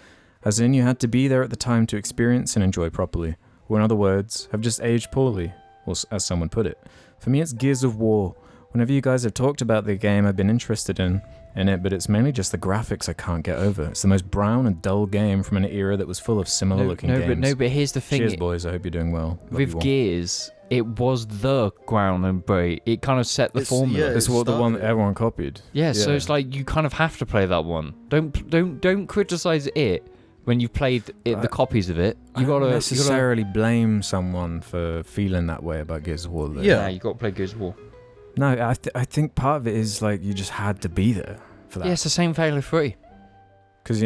As in, you had to be there at the time to experience and enjoy properly. Or in other words, have just aged poorly, or as someone put it. For me, it's Gears of War. Whenever you guys have talked about the game, I've been interested in it, but it's mainly just the graphics I can't get over. It's the most brown and dull game from an era that was full of similar-looking games. But here's the thing. Cheers, boys. I hope you're doing well. Love you With all. Gears, it was the ground and bright. It kind of set the formula. yeah, It's it what the one started that everyone copied. Yeah, so it's like you kind of have to play that one. Don't criticize it when you've played the copies of it. I don't necessarily blame someone for feeling that way about Gears of War. Though. Yeah. you got to play Gears of War. No, I think part of it is like you just had to be there for that. Yeah, it's the same for Halo 3. Because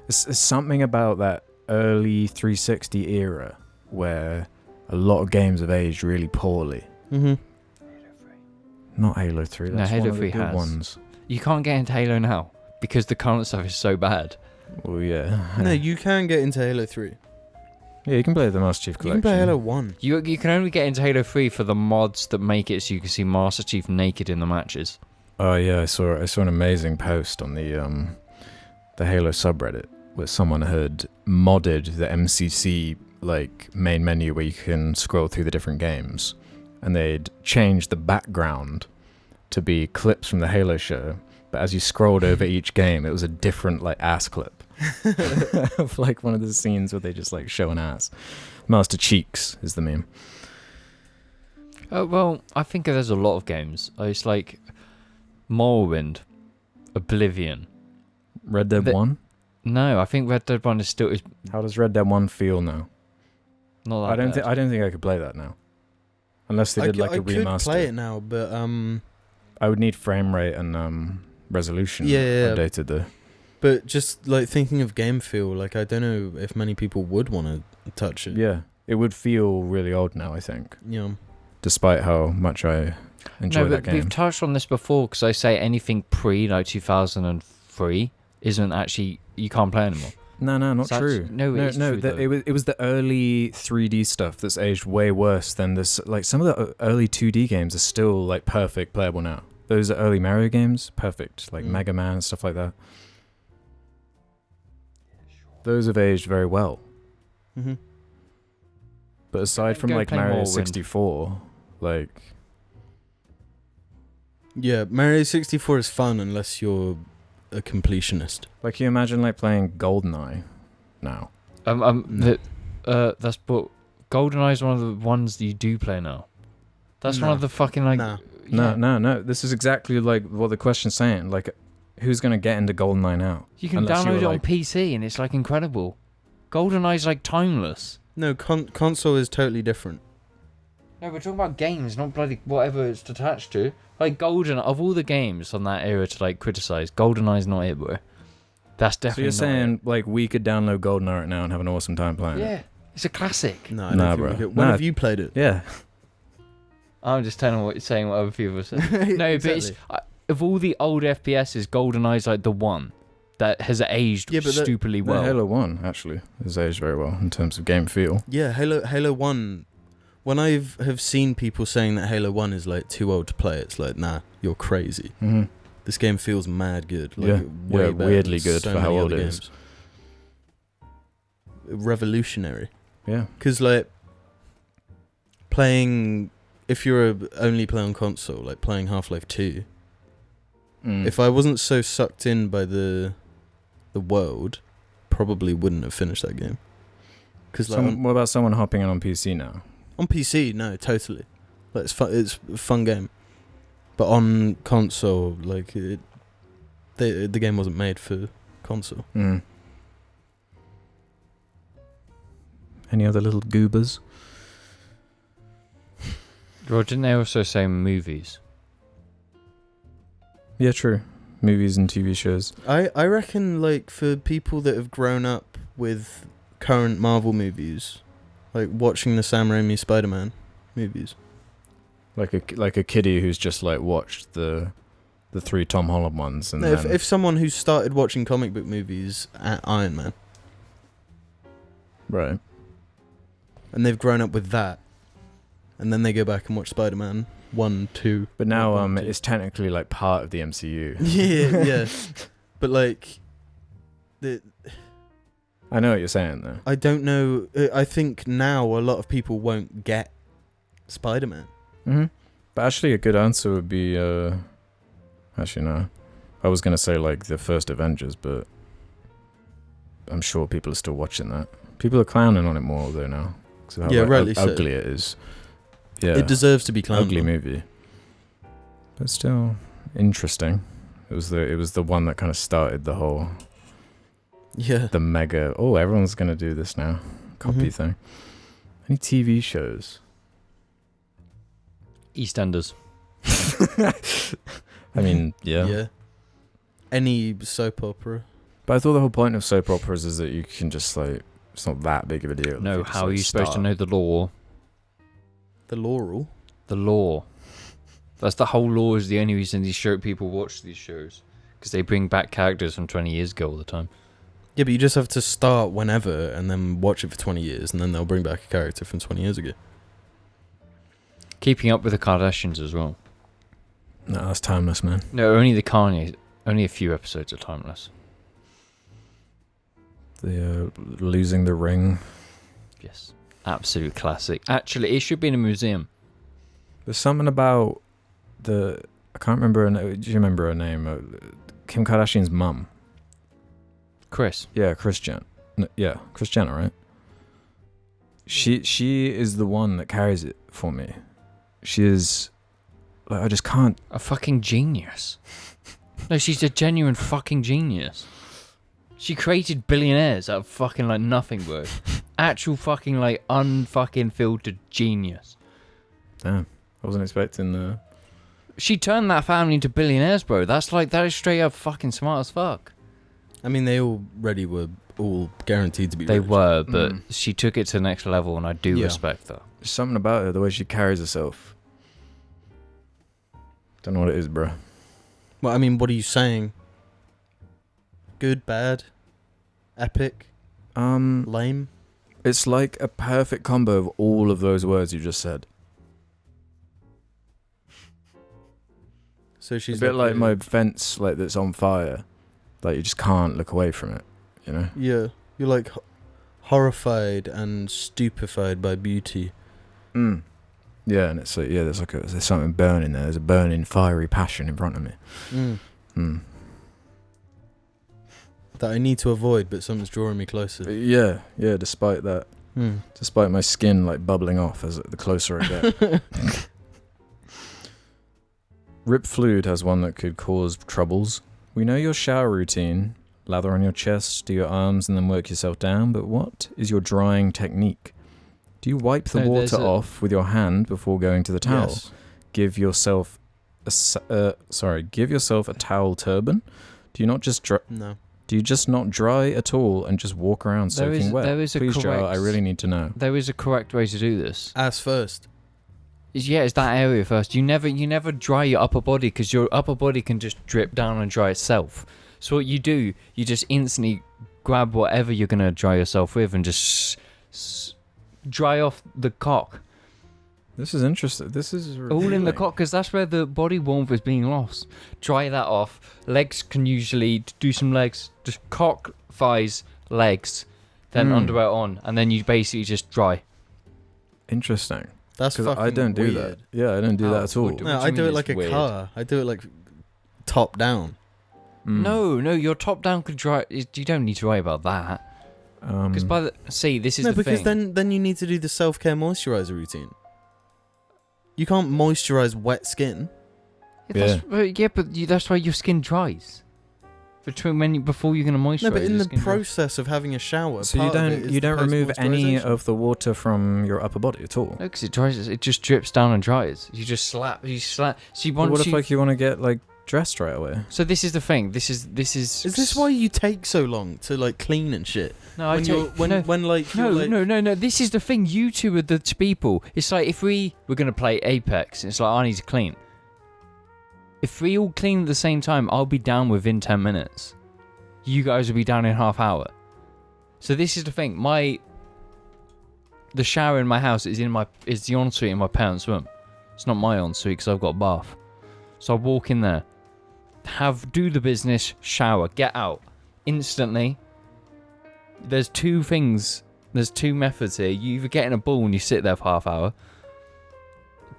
it's something about that early 360 era where a lot of games have aged really poorly. Mm-hmm. Not Halo 3. No, That's Halo one of 3 the good has. ones. You can't get into Halo now because the current stuff is so bad. Well, yeah. No, you can get into Halo 3. Yeah, you can play the Master Chief You Collection. can play Halo 1. You can only get into Halo 3 for the mods that make it so you can see Master Chief naked in the matches. Oh yeah, I saw an amazing post on the Halo subreddit where someone had modded the MCC main menu where you can scroll through the different games, and they'd changed the background to be clips from the Halo show, but as you scrolled over each game, it was a different ass clip of one of the scenes where they just show an ass. Master Cheeks is the meme. Well, I think there's a lot of games. It's like Morrowind, Oblivion. Red Dead 1? No, I think Red Dead 1 is still How does Red Dead 1 feel now? not that I don't think I could play that now. Unless they did a I remaster. could play it now, but I would need frame rate and resolution Yeah. updated though. but just thinking of game feel, I don't know if many people would want to touch it. Yeah, it would feel really old now, I think, Yeah. despite how much I enjoy that but we've game. touched on this before because I say anything pre 2003 isn't actually you can't play anymore. No, not So true. no, it is true, though. It was the early 3D stuff that's aged way worse than this. Some of the early 2D games are still perfect playable now. Those early Mario games, perfect, Mega Man and stuff like that. Those have aged very well. Mm-hmm. But aside from Go play Mario Morrowind. 64, Yeah, Mario 64 is fun unless you're a completionist. can you imagine playing GoldenEye now? That's but GoldenEye is one of the ones that you do play now. That's one No. of the fucking Nah. yeah. No. This is exactly what the question's saying. Who's gonna get into GoldenEye now? You can Unless you download were it on PC and it's incredible. GoldenEye's timeless. No, console is totally different. No, we're talking about games, not bloody whatever it's attached to. Golden, of all the games on that era to criticize, GoldenEye's not it, bro. That's So definitely. you're saying we could download GoldenEye right now and have an awesome time playing yeah, it? it's a classic. No, I don't Nah, think bro. we could. When Nah. have you played it? Yeah. I'm just telling what you're saying, what other people say. No, Exactly. but it's of all the old FPSs, GoldenEye's the one that has aged Yeah, but stupidly well. Halo 1 actually has aged very well in terms of game feel. Yeah, Halo 1. When I have seen people saying that Halo 1 is too old to play, it's nah, you're crazy. Mm-hmm. This game feels mad good. Yeah, way better weirdly than good so for how many old other it is. games. Revolutionary. Yeah. Because playing, if you're only playing on console, playing Half-Life 2, Mm. if I wasn't so sucked in by the world, probably wouldn't have finished that game. Because What about someone hopping in on PC now? on PC, no, totally. It's fun. It's a fun game, but on console, the game wasn't made for console. Mm. Any other little goobers? Well, didn't they also say movies? Yeah, true. Movies and TV shows. I reckon, like, for people that have grown up with current Marvel movies, like watching the Sam Raimi Spider-Man movies. Like a kiddie who's just like watched the 3 Tom Holland ones, and No, then if someone who started watching comic book movies at Iron Man, right. and they've grown up with that, and then they go back and watch Spider-Man 1, 2. But now 1, 2. it's technically like part of the MCU. yeah. But like, I know what you're saying though. I don't know. I think now a lot of people won't get Spider-Man. Mm-hmm. But actually, a good answer would be actually no. I was gonna say like the first Avengers, but I'm sure people are still watching that. People are clowning on it more though now. Yeah, rightly so. Ugly it is. Yeah, It deserves to be clowned ugly on. movie, but still interesting. It was the one that kind of started the whole Yeah. the mega. Oh, everyone's gonna do this now. Copy Mhm. thing. Any TV shows? EastEnders. I mean, yeah. Yeah. Any soap opera. But I thought the whole point of soap operas is that you can just like, it's not that big of a deal. No, You just, how are like, you supposed to start. know the law? The Laurel. The law. That's the whole law. Is the only reason these people watch these shows, because they bring back characters from 20 years ago all the time. Yeah, but you just have to start whenever and then watch it for 20 years, and then they'll bring back a character from 20 years ago. Keeping Up with the Kardashians as well. No, that's timeless, man. No, only the CALNE. Only a few episodes are timeless. The losing the ring. Yes. Absolute classic. Actually, it should be in a museum. There's something about I can't remember do you remember her name? Kim Kardashian's mum. Chris. Yeah, Kris Jenner. Yeah, Kris Jenner, right? She is the one that carries it for me. She is like, I just can't. A fucking genius. No, she's a genuine fucking genius. She created billionaires out of fucking like nothing, bro. Actual fucking like unfucking filtered genius. Damn, I wasn't expecting the. She turned that family into billionaires, bro. That is straight up fucking smart as fuck. I mean, they already were all guaranteed to be They rich. were, but she took it to the next level, and I do respect that. There's something about her, the way she carries herself. Don't know what it is, bro. Well, I mean, what are you saying? Good, bad, epic, lame? It's like a perfect combo of all of those words you just said. So she's a bit like my fence, like that's on fire. Like you just can't look away from it, you know? Yeah, you're like horrified and stupefied by beauty. Mm. Yeah, and it's like, yeah, there's something burning there. There's a burning, fiery passion in front of me. That I need to avoid, but something's drawing me closer. Yeah, despite that. Despite my skin like bubbling off as the closer I get. Rip Fluid has one that could cause troubles. We know your shower routine. Lather on your chest, do your arms, and then work yourself down. But what is your drying technique? Do you wipe the water off with your hand before going to the towel? Yes. Give yourself a towel turban. Do you not just No. Do you just not dry at all and just walk around soaking wet? Please, Joe, I really need to know. There is a correct way to do this. Ass first. It's that area first. You never dry your upper body, because your upper body can just drip down and dry itself. So what you do, you just instantly grab whatever you're gonna dry yourself with and just dry off the cock. This is interesting. This is all in the cock, because that's where the body warmth is being lost. Dry that off. Legs can usually do some legs, just cock, thighs, legs, then underwear on, and then you basically just dry. Interesting. That's fucking I don't do weird. that. Yeah, I don't do that at all. No, I do it like a car. I do it like top down. No, your top down could dry. You don't need to worry about that. Because this is the because thing. then you need to do the self-care moisturizer routine. You can't moisturize wet skin. But that's why your skin dries. before you're gonna moisturize. No, but in it's the gonna- process of having a shower, So part of it is you the don't remove any post-moisturisation. of the water from your upper body at all. No, because it dries. It just drips down and dries. You just slap. So you But want what if like you want to get like dressed right away? So this is the thing. This is. Is this why you take so long to like clean and shit? No, I When take you're when no. when like you're, like, No. This is the thing. You two are the people. It's like if we were gonna play Apex, it's like I need to clean. If we all clean at the same time, I'll be down within 10 minutes. You guys will be down in half hour. So this is the thing. The shower in my house is the ensuite in my parents' room. It's not my ensuite because I've got a bath. So I walk in there, do the business, shower, get out instantly. There's two methods here. You either get in a ball and you sit there for half hour,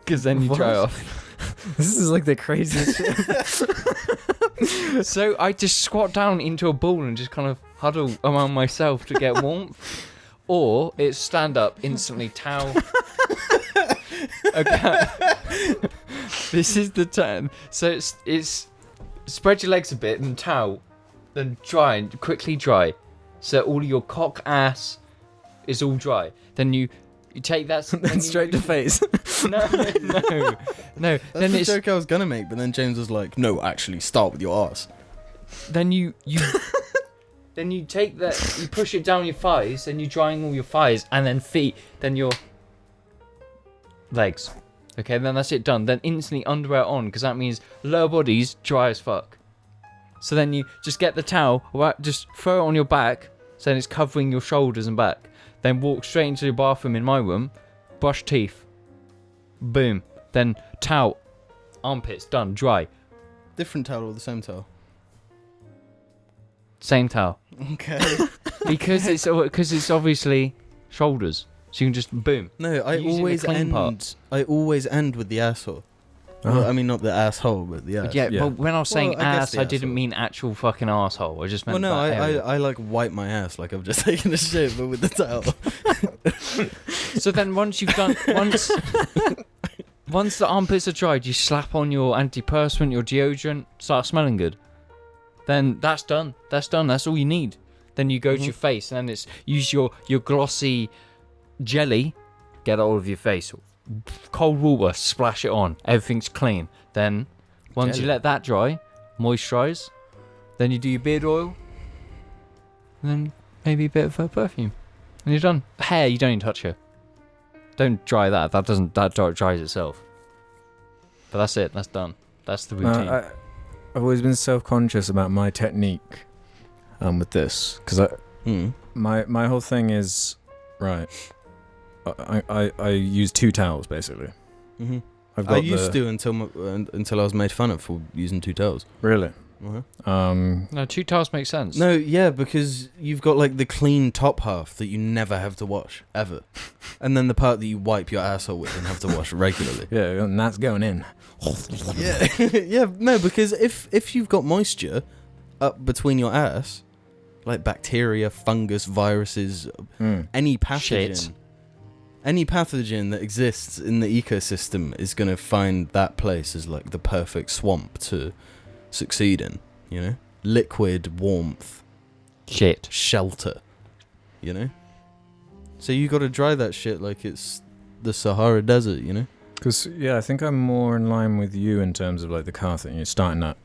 because then you dry off. This is like the craziest shit. So I just squat down into a ball and just kind of huddle around myself to get warmth. Or it's stand up, instantly towel. Okay. This is the time. So it's spread your legs a bit and towel, then quickly dry. So all of your cock ass is all dry. Then you take that. Then straight to face. No. That's Then the it's joke I was gonna make, but then James was like, "No, actually, start with your ass." then you then you take that, you push it down your thighs, then you're drying all your thighs, and then feet, then your legs. Okay, then that's it done. Then instantly underwear on, because that means lower body's dry as fuck. So then you just get the towel, just throw it on your back, so then it's covering your shoulders and back. Then walk straight into the bathroom in my room, brush teeth, boom. Then towel, armpits, done, dry. Different towel or the same towel? Same towel. Okay. Because it's obviously shoulders, so you can just boom. No, I Using the always clean end. parts. I always end with the asshole. Well, I mean, not the asshole, but the ass. Yeah, Yeah. but when I was saying Well, I guess ass, the I didn't asshole. mean actual fucking asshole. I just Well, meant no, that area. I like wipe my ass like I've just taken a shit, but with the towel. So then once you've done once the armpits are dried, you slap on your antiperspirant, your deodorant, start smelling good. Then that's done. That's all you need. Then you go to your face, and then it's use your glossy jelly, get it all over your face. Cold water, splash it on. Everything's clean. Then once you Jelly. let that dry, moisturize. Then you do your beard oil. And then maybe a bit of perfume, and you're done. Hair, you don't even touch it. Don't dry that. That dries itself. But that's it. That's done. That's the routine. I've always been self-conscious about my technique with this, because my whole thing is, right, I use two towels basically. Mm-hmm. I've I got used to until I was made fun of for using two towels. Really? Uh-huh. No, two towels make sense. No, yeah, because you've got like the clean top half that you never have to wash ever, and then the part that you wipe your asshole with and have to wash regularly. Yeah, and that's going in. Yeah, yeah, no, because if you've got moisture up between your ass, like bacteria, fungus, viruses, any pathogen, Shit. any pathogen that exists in the ecosystem is gonna find that place as like the perfect swamp to succeed in. You know, liquid, warmth, Shit. shelter. You know, so you got to dry that shit like it's the Sahara Desert. You know. Because, yeah, I think I'm more in line with you in terms of, like, the car thing. You're starting up,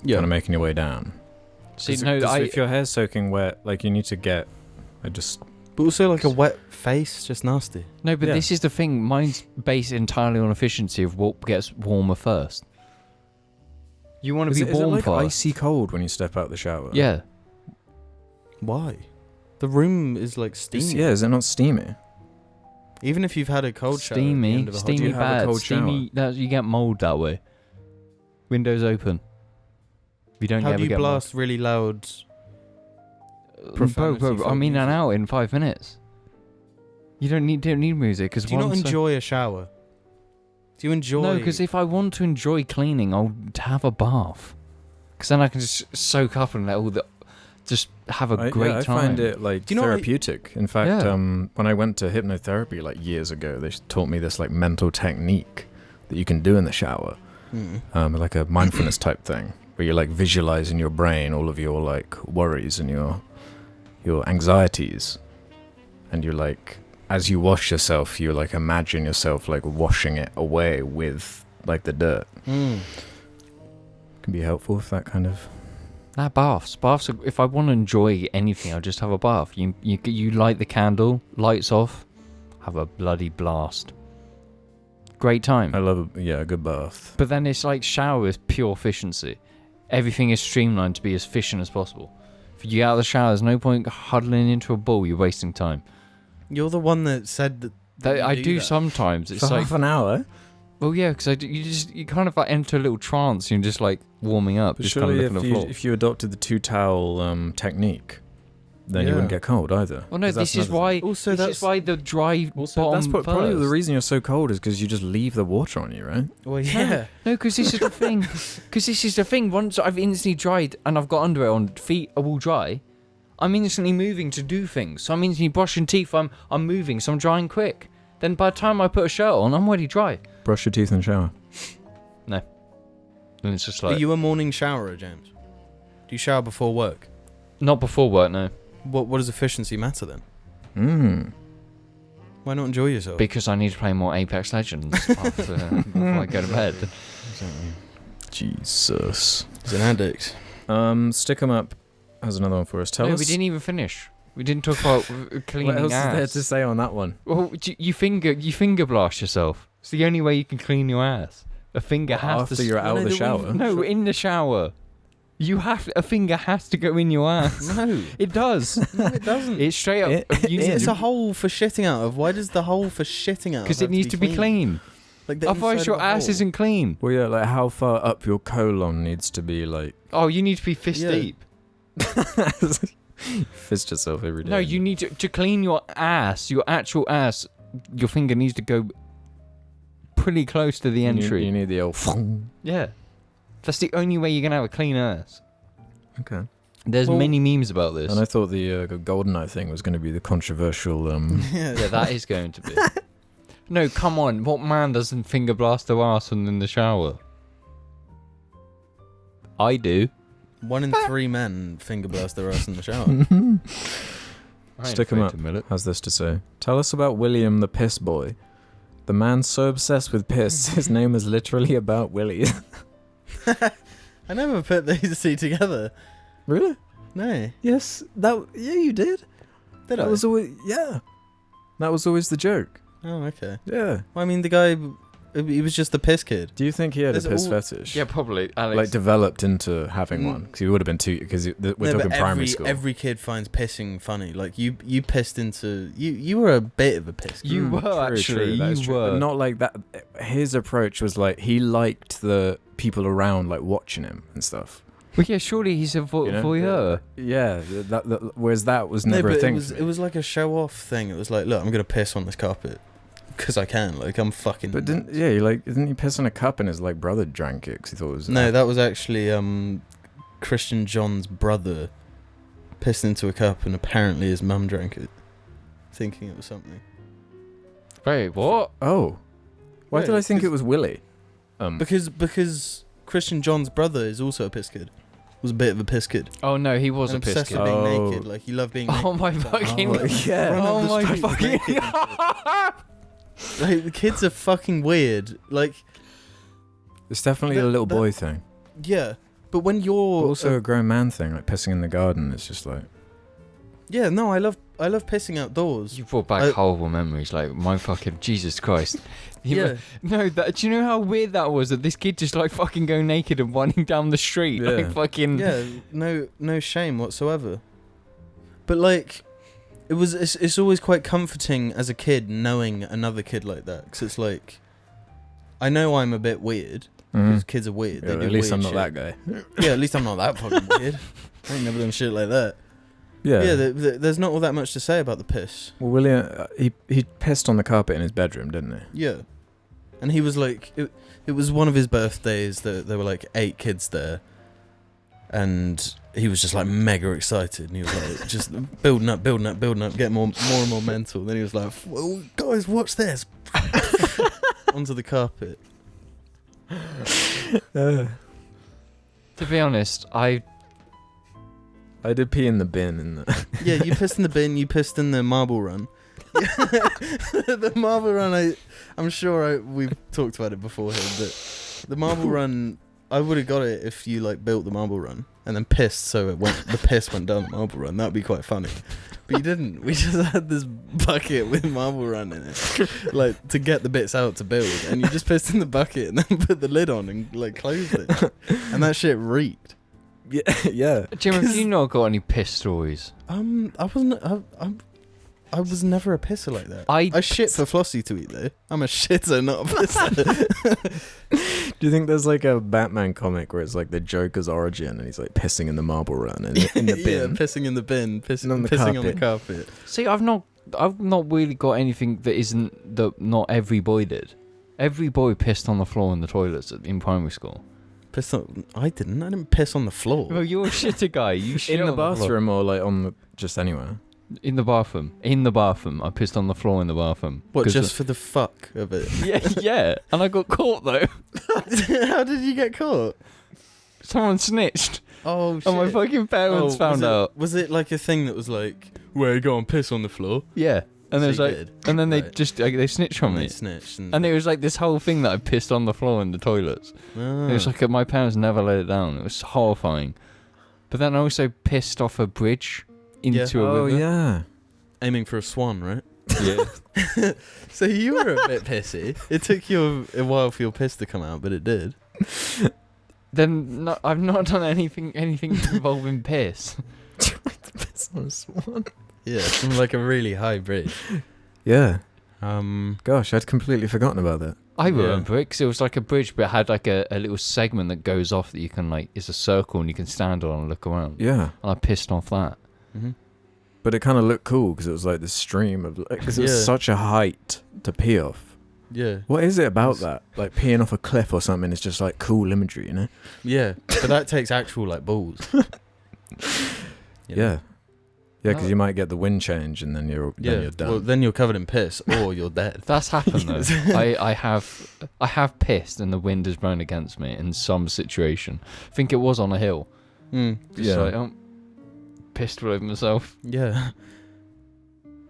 kind of making your way down. See, 'Cause- no, 'cause if your hair's soaking wet, like, you need to get... But also, like a wet face, just nasty. No, but Yeah. this is the thing. Mine's based entirely on efficiency of what gets warmer first. You want to be Is it warm like first. icy cold when you step out the shower? Yeah. Why? The room is like steamy. Yeah, is it not steamy? Even if you've had a cold shower. at the end of a hot Steamy Do you shower. have a bad. cold Steamy. You get mold that way. Windows open. You don't How ever do you get blast really loud? mold. profanity Bro, folk I'm in and music? out in 5 minutes. You don't need music because Do you not enjoy a shower? Do you enjoy? No, because if I want to enjoy cleaning, I'll have a bath. Because then I can just soak up and just have a great I time. find it, like, Do you know what therapeutic. In fact, Yeah. when I went to hypnotherapy, like, years ago, they taught me this, like, mental technique that you can do in the shower. Like a mindfulness type thing. where you like visualize in your brain all of your like worries and your anxieties, and you're like, as you wash yourself, you like imagine yourself like washing it away with like the dirt. Can be helpful with that kind of. Baths are, if I want to enjoy anything, I'll just have a bath. You light the candle, lights off, have a bloody blast. Great time. I love a good bath. But then it's like shower is pure efficiency. Everything is streamlined to be as efficient as possible. If you get out of the shower, there's no point huddling into a ball. You're wasting time. You're the one that said that I do sometimes. It's for like half an hour. well, yeah, because you kind of like enter a little trance. You're just like warming up, But just surely kind of looking at the floor. if you adopted the 2-towel technique, then you wouldn't get cold either. Well, no, 'Cause this that's is another why. thing. Also, this that's is why the dry Also, bottom that's probably the first. reason you're so cold is because you just leave the water on you, right? Well, yeah. No, because this is the thing. Because this is the thing. Once I've instantly dried and I've got underwear on, feet are all dry, I'm instantly moving to do things. So I'm instantly brushing teeth. I'm moving, so I'm drying quick. Then by the time I put a shirt on, I'm already dry. Brush your teeth and shower. No. And it's just Are like you a morning showerer, James? Do you shower before work? not before work, no. What does efficiency matter then? Why not enjoy yourself? Because I need to play more Apex Legends before I go to bed. Jesus. He's an addict. Stick 'em up has another one for us. Tell No, us. we didn't even finish. We didn't talk about cleaning What else ass. is there to say on that one? Well, you finger blast yourself. It's the only way you can clean your ass. A finger has After to. you're out of the shower. No, in the shower. A finger has to go in your ass. No. It does. No, it doesn't. It's straight up. It's a hole for shitting out of. Why does the hole for shitting out of? Because it needs to be clean. Like the Otherwise, inside your of a ass hole. isn't clean. Well, yeah, like how far up your colon needs to be, like. Oh, you need to be fist Yeah. deep. Fist yourself every day. No, you need to clean your ass, your actual ass. Your finger needs to go pretty close to the entry. You need the old. Yeah. That's the only way you're going to have a clean ass. Okay. There's Well- many memes about this. And I thought the GoldenEye thing was going to be the controversial. Yeah, that is going to be. No, come on. What man doesn't finger blast their ass when in the shower? I do. 1 in 3 men finger blast their ass in the shower. Stick 'em up. How's this to say? Tell us about William the Piss Boy. The man so obsessed with piss, his name is literally about Willie. I never put these two together. Really? No. Yes. Yeah, you did. Did That I? was always That was always the joke. Oh, okay. Yeah. Well, I mean, the guy, he was just the piss kid. Do you think he had There's a piss all- fetish? Yeah, probably. Alex. Like developed into having one because he would have been too. Because we're No, talking but primary school. Every kid finds pissing funny. Like you pissed into you were a bit of a piss kid. You were True, actually. that is You true. But were. not like that. His approach was like he liked the people around like watching him and stuff. Well, yeah, surely he's a You know? voyeur. Yeah. Whereas that was No, never but a thing. it was like a show off thing. It was like, look, I'm gonna piss on this carpet because I can. Like I'm fucking. But didn't he piss on a cup and his like brother drank it because he thought it was No, that was actually Christian John's brother pissed into a cup and apparently his mum drank it, thinking it was something. Wait, what? Oh, why Wait, did I think it because- was Willie? Because Christian John's brother is also a piss kid. Was a bit of a piss kid. Oh no, he was And a piss obsessed kid. with being Oh. naked. Like he loved being naked. Oh my fucking. yeah. Run up Oh the my street fucking. naked. Like the kids are fucking weird. Like It's definitely a little boy thing. yeah, but when But you're also a grown man thing, like pissing in the garden. It's just like yeah, no, I love pissing outdoors. You brought back horrible memories, like my fucking Jesus Christ. Yeah, No, do you know how weird that was? That this kid just like fucking go naked and running down the street, Yeah. like fucking. yeah, no shame whatsoever. But like, it's always quite comforting as a kid knowing another kid like that, because it's like, I know I'm a bit weird because kids are weird. Yeah, They do at least weird I'm not shit. that guy. Yeah, at least I'm not that fucking weird. I ain't never done shit like that. Yeah. Yeah, there's not all that much to say about the piss. Well, William, he pissed on the carpet in his bedroom, didn't he? Yeah. And he was like, it was one of his birthdays, there were like 8 kids there. And he was just like mega excited. And he was like, just building up, getting more and more mental. Then he was like, well, guys, watch this. Onto the carpet. To be honest, I did pee in the bin in the. Yeah, you pissed in the bin. You pissed in the marble run. The marble run. I'm sure we've talked about it beforehand, but the marble run. I would have got it if you like built the marble run and then pissed, so the piss went down the marble run. That'd be quite funny. But you didn't. We just had this bucket with marble run in it, like to get the bits out to build, and you just pissed in the bucket and then put the lid on and like closed it, and that shit reeked. Yeah, yeah. Jim, have you not got any piss stories? I was never a pisser like that. I shit for Flossie to eat though. I'm a shitter, not a pisser. Do you think there's like a Batman comic where it's like the Joker's origin and he's like pissing in the marble run and in the bin? Yeah, pissing in the bin, pissing on the carpet. See, I've not really got anything that isn't that not every boy did. Every boy pissed on the floor in the toilets in primary school. Pissed on? I didn't piss on the floor. Well, you're a shitter guy. You shit in the on floor. bathroom or like on the just anywhere. In the bathroom. I pissed on the floor in the bathroom. What, just for the fuck of it? Yeah. And I got caught though. How did you get caught? Someone snitched. Oh shit. And my fucking parents found out. Was it like a thing that was like, where you go and piss on the floor? Yeah. And So it was you like, did. and then they Right. just they snitched on And me. they snitched. And it was like this whole thing that I pissed on the floor in the toilets. Ah. It was like my parents never let it down. It was horrifying. But then I also pissed off a bridge into a Oh river. yeah. Aiming for a swan, right? Yeah. So you were a bit pissy. It took you a while for your piss to come out, but it did. Then no, I've not done anything involving piss. Piss on a swan. Yeah, from like a really high bridge. Yeah. Gosh, I'd completely forgotten about that. I remember it because it was like a bridge, but it had like a little segment that goes off that you can like, it's a circle and you can stand on and look around. Yeah. And I pissed off that. Mm-hmm. But it kind of looked cool because it was like this stream of, because it was Yeah. such a height to pee off. Yeah. What is it about that? Like peeing off a cliff or something is just like cool imagery, you know? Yeah, but that takes actual like balls. You know? Yeah. Yeah, because you might get the wind change and then you're done. Well, then you're covered in piss or you're dead. That's happened though. I have pissed and the wind has blown against me in some situation. I think it was on a hill. Mm. Just like, pissed all over myself. Yeah.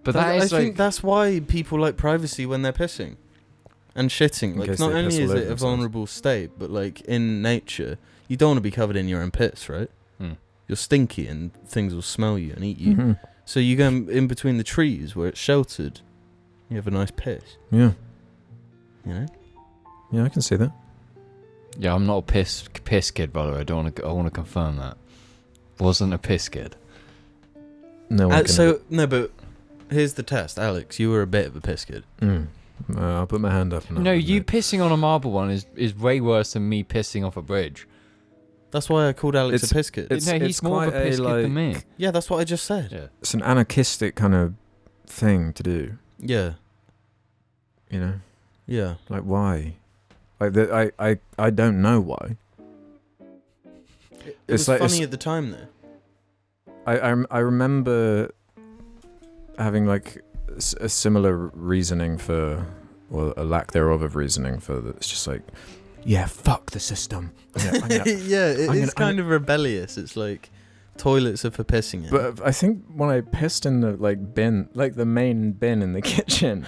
But I think that's why people like privacy when they're pissing and shitting. In Like, case not they piss only is all it over a themselves. vulnerable state, but like in nature, you don't want to be covered in your own piss, right? You're stinky and things will smell you and eat you. Mm-hmm. So you go in between the trees where it's sheltered. You have a nice piss, Yeah. you know? Yeah, I can see that. Yeah, I'm not a piss kid, by the way. I want to confirm that. Wasn't a piss kid. No one can. But here's the test, Alex. You were a bit of a piss kid. I'll put my hand up. And No, I'll you admit. pissing on a marble one is way worse than me pissing off a bridge. That's why I called Alex It's- a piss kid. No, he's more of a quite piss kid than me. Yeah, that's what I just said. Yeah. It's an anarchistic kind of thing to do. Yeah. You know, Yeah. like why? Like I don't know why. It It's was like- funny it's- at the time, though. I remember having like a similar reasoning for, or a lack thereof of reasoning for that. It's just like, yeah, fuck the system. I'm gonna- Yeah, it I'm is gonna- kind of rebellious. It's like toilets are for pissing in. But I think when I pissed in the like bin, like the main bin in the kitchen,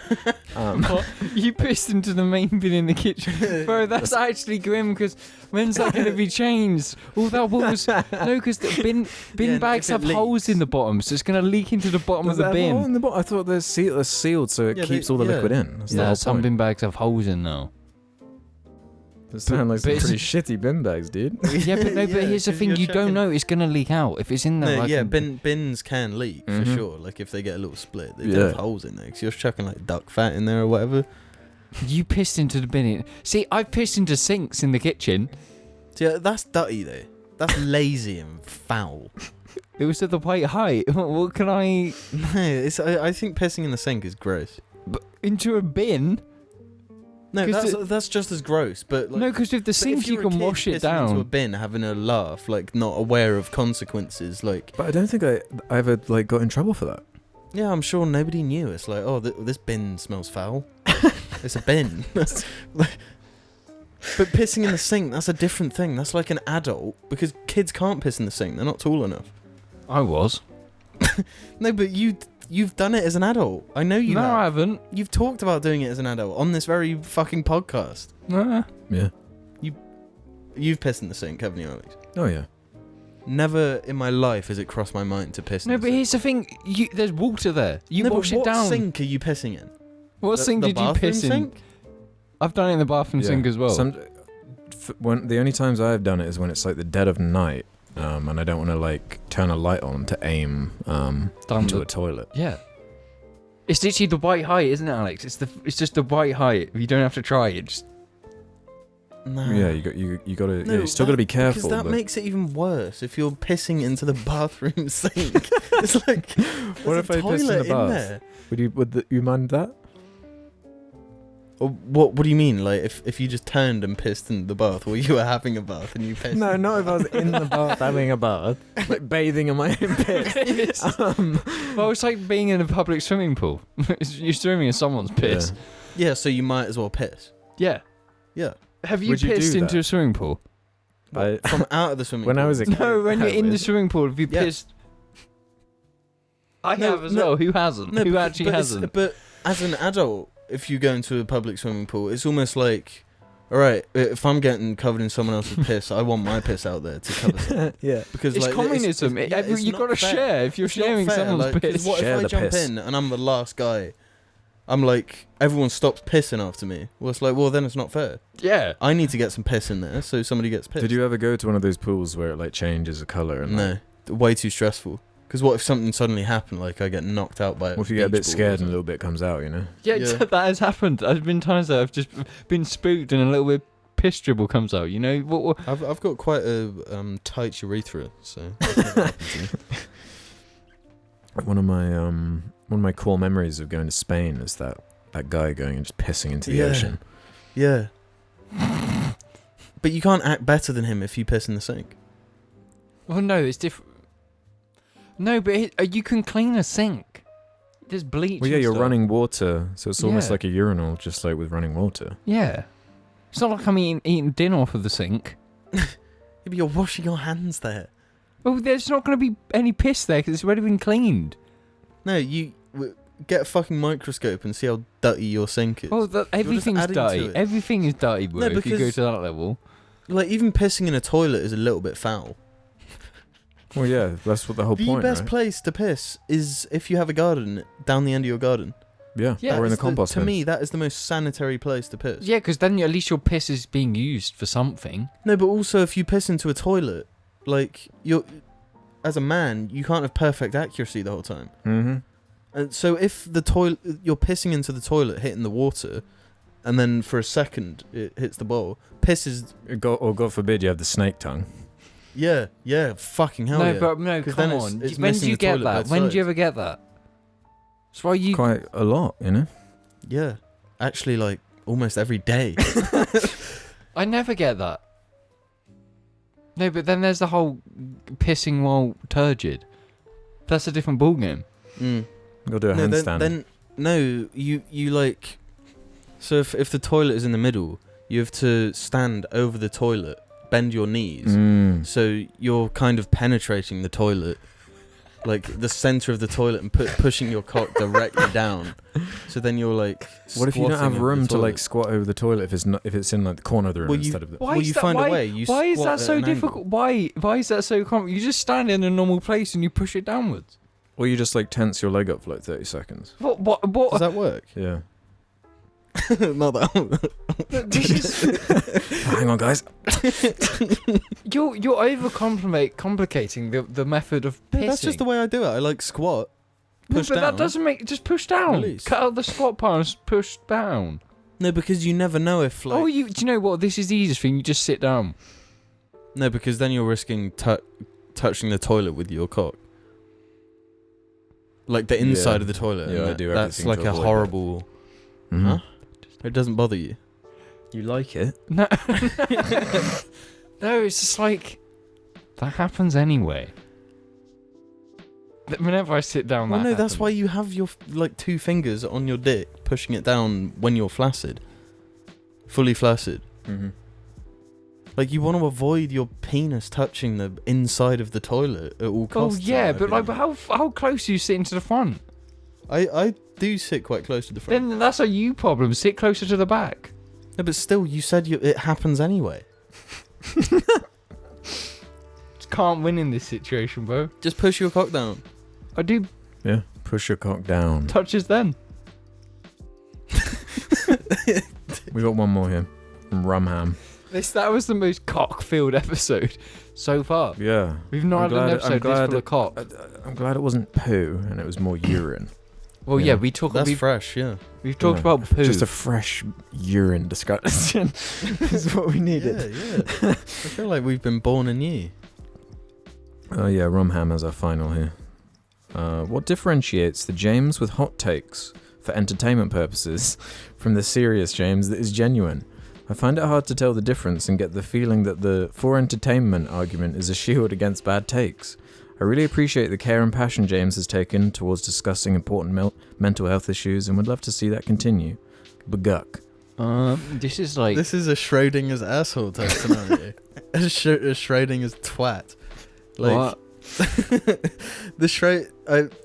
What? You pissed into the main bin in the kitchen. Bro, that's actually grim because when's that going to be changed? All that was... No, because the bin Yeah, bags if it have holes leaks. in the bottom, so it's going to leak into the bottom does of the that have a hole bin. in the bottom? I thought they're sealed so it Yeah, keeps they- all the yeah. liquid in. That's the Yeah, whole some point. bin bags have holes in now. They sound like some but pretty shitty bin bags, dude. Yeah, but no, Yeah, but here's the 'cause thing, you're you don't checking- know it's going to leak out. If it's in there, No, like yeah, a- bins can leak for Mhm. sure. Like if they get a little split, they Yeah. have holes in there because you're chucking like duck fat in there or whatever. You pissed into the bin. See, I pissed into sinks in the kitchen. So yeah, that's dirty though. That's lazy and foul. It was at the right height. What can I... No, I think pissing in the sink is gross. Into a bin? No, 'Cause that's just as gross. But like, No, because with the but if sink you you're a can kid wash it pissing into a down. bin, having a laugh, like not aware of consequences. Like, But I don't think I ever like got in trouble for that. yeah, I'm sure nobody knew. It's like, oh, this bin smells foul. It's a bin. But pissing in the sink, that's a different thing. That's like an adult, because kids can't piss in the sink. They're not tall enough. I was. No, but you've done it as an adult. I know you No, have. I haven't. You've talked about doing it as an adult on this very fucking podcast. Nah. Yeah. You've pissed in the sink, haven't you, Alex? Oh yeah. Never in my life has it crossed my mind to piss in No, the but sink. here's the thing. There's water there. You No, but wash it what down. sink are you pissing in? What sink did you bathroom piss in? sink? I've done it in the bathroom sink as well. When the only times I've done it is when it's like the dead of night, and I don't want to like turn a light on to aim into a toilet. Yeah. It's literally the white height, isn't it, Alex? It's just the white height. You don't have to try it. Just No. Yeah, you gotta. No, Yeah, you still gotta be careful. Because that but makes it even worse if you're pissing into the bathroom sink. It's like, what there's if a I pissed in toilet the bath? there. would you mind that? Or what do you mean? Like, if you just turned and pissed in the bath, or you were having a bath and you pissed? No, not if I was in the bath having a bath, like bathing in my own piss. well, it's like being in a public swimming pool. You're swimming in someone's piss. Yeah, so you might as well piss. Yeah. Yeah. Have you Would you pissed do into that? a swimming pool? From out of the swimming When pool. I was a kid. No, when you're in the swimming pool, have you Yeah. pissed? I No, have as no. well. Who hasn't? No, Who but- actually but it's- hasn't? But as an adult, if you go into a public swimming pool, it's almost like, all right, if I'm getting covered in someone else's piss, I want my piss out there to cover it. Yeah. Because It's like, communism. it's You've not got to fair. share. If you're It's not sharing fair, someone's like, 'cause piss. what Share if I the jump piss. in and I'm the last guy? I'm like, everyone stops pissing after me. Well, it's like, well, then it's not fair. Yeah. I need to get some piss in there, so somebody gets pissed. Did you ever go to one of those pools where it like changes a color? And No, way too stressful. Because what if something suddenly happened, like I get knocked out by What if you get a beach bit ball or scared and a something? little bit comes out? You know. Yeah, Yeah. that has happened. There's been times that I've just been spooked and a little bit piss dribble comes out. You know what? I've got quite a tight urethra, so. One of my core memories of going to Spain is that guy going and just pissing into the Yeah. ocean. Yeah. But you can't act better than him if you piss in the sink. Well, no, it's different. No, but you can clean a sink. There's bleach. Well, yeah, and you're stuff. running water, so it's almost Yeah. like a urinal, just like with running water. Yeah. It's not like I'm eating dinner off of the sink. Yeah, but you're washing your hands there. Well, there's not going to be any piss there because it's already been cleaned. No, you get a fucking microscope and see how dirty your sink is. Well, everything's adding to dirty. it. Everything is dirty, bro. No, If you go because- to that level. Like, even pissing in a toilet is a little bit foul. Well, yeah, that's what the whole The point, best right? place to piss is if you have a garden down the end of your garden. Yeah, Yeah, or in the That's compost To bin. me, that is the most sanitary place to piss. Yeah, because then at least your piss is being used for something. No, but also if you piss into a toilet, like, as a man, you can't have perfect accuracy the whole time. Mm-hmm. And so if you're pissing into the toilet, hitting the water, and then for a second it hits the bowl, piss is... Or God forbid you have the snake tongue. Yeah, fucking hell no, yeah. but no, 'Cause come then on. it's When do missing you the get toilet that? both When do you sides. ever get that? That's why you... Quite a lot, you know? Yeah, actually, like, almost every day. I never get that. No, but then there's the whole pissing while turgid. That's a different ballgame. Mm. Gotta do a No, handstand. then no, you like. So if the toilet is in the middle, you have to stand over the toilet, bend your knees, Mm. so you're kind of penetrating the toilet, like the center of the toilet, and pushing your cock directly down. So then you're like. What if you don't squatting have over room the to like toilet? squat over the toilet if it's in like the corner of the room Well, you- instead of the... Why Well, is you that, find why, a way. You why is squat that at so an difficult? angle. Why is that so common? You just stand in a normal place and you push it downwards. Or you just like tense your leg up for like 30 seconds. What? Does that work? Yeah. Not that. This is... Hang on, guys. You're complicating the method of pissing. Yeah, that's just the way I do it. I like squat, No, push but down. that doesn't make... Just push down. Release. Cut out the squat part and push down. No, because you never know if like. Do you know what? This is the easiest thing. You just sit down. No, because then you're risking touching the toilet with your cock. Like the inside Yeah. of the toilet. Yeah, and I do That's everything like to a avoid horrible. Mhm. Huh? It doesn't bother you. You like it? No. No, it's just like... That happens anyway. Whenever I sit down, Well, that no, that's happens. why you have your like 2 fingers on your dick, pushing it down when you're flaccid, fully flaccid. Mm-hmm. Like, you want to avoid your penis touching the inside of the toilet at all Oh costs. yeah, in my but like, opinion. how close are you sitting to the front? I do sit quite close to the front. Then that's a you problem. Sit closer to the back. No, but still, you said it happens anyway. Just can't win in this situation, bro. Just push your cock down. I do Yeah. Push your cock down. touches then. We got one more here. From Rumham. That was the most cock-filled episode so far. Yeah. We've not I'm had an glad- episode I'm this glad full of cock. I'm glad it wasn't poo and it was more urine. Well, Yeah. yeah, we talk. That's fresh, yeah. We've talked Yeah. about poo. Just a fresh urine discussion is what we needed. Yeah. I feel like we've been born anew. Oh yeah, Rumham as our final here. What differentiates the James with hot takes for entertainment purposes from the serious James that is genuine? I find it hard to tell the difference and get the feeling that the for entertainment argument is a shield against bad takes. I really appreciate the care and passion James has taken towards discussing important mental health issues and would love to see that continue. Beguck. This is like. This is a Schrodinger's asshole type scenario. a Schrodinger's twat. Like, What?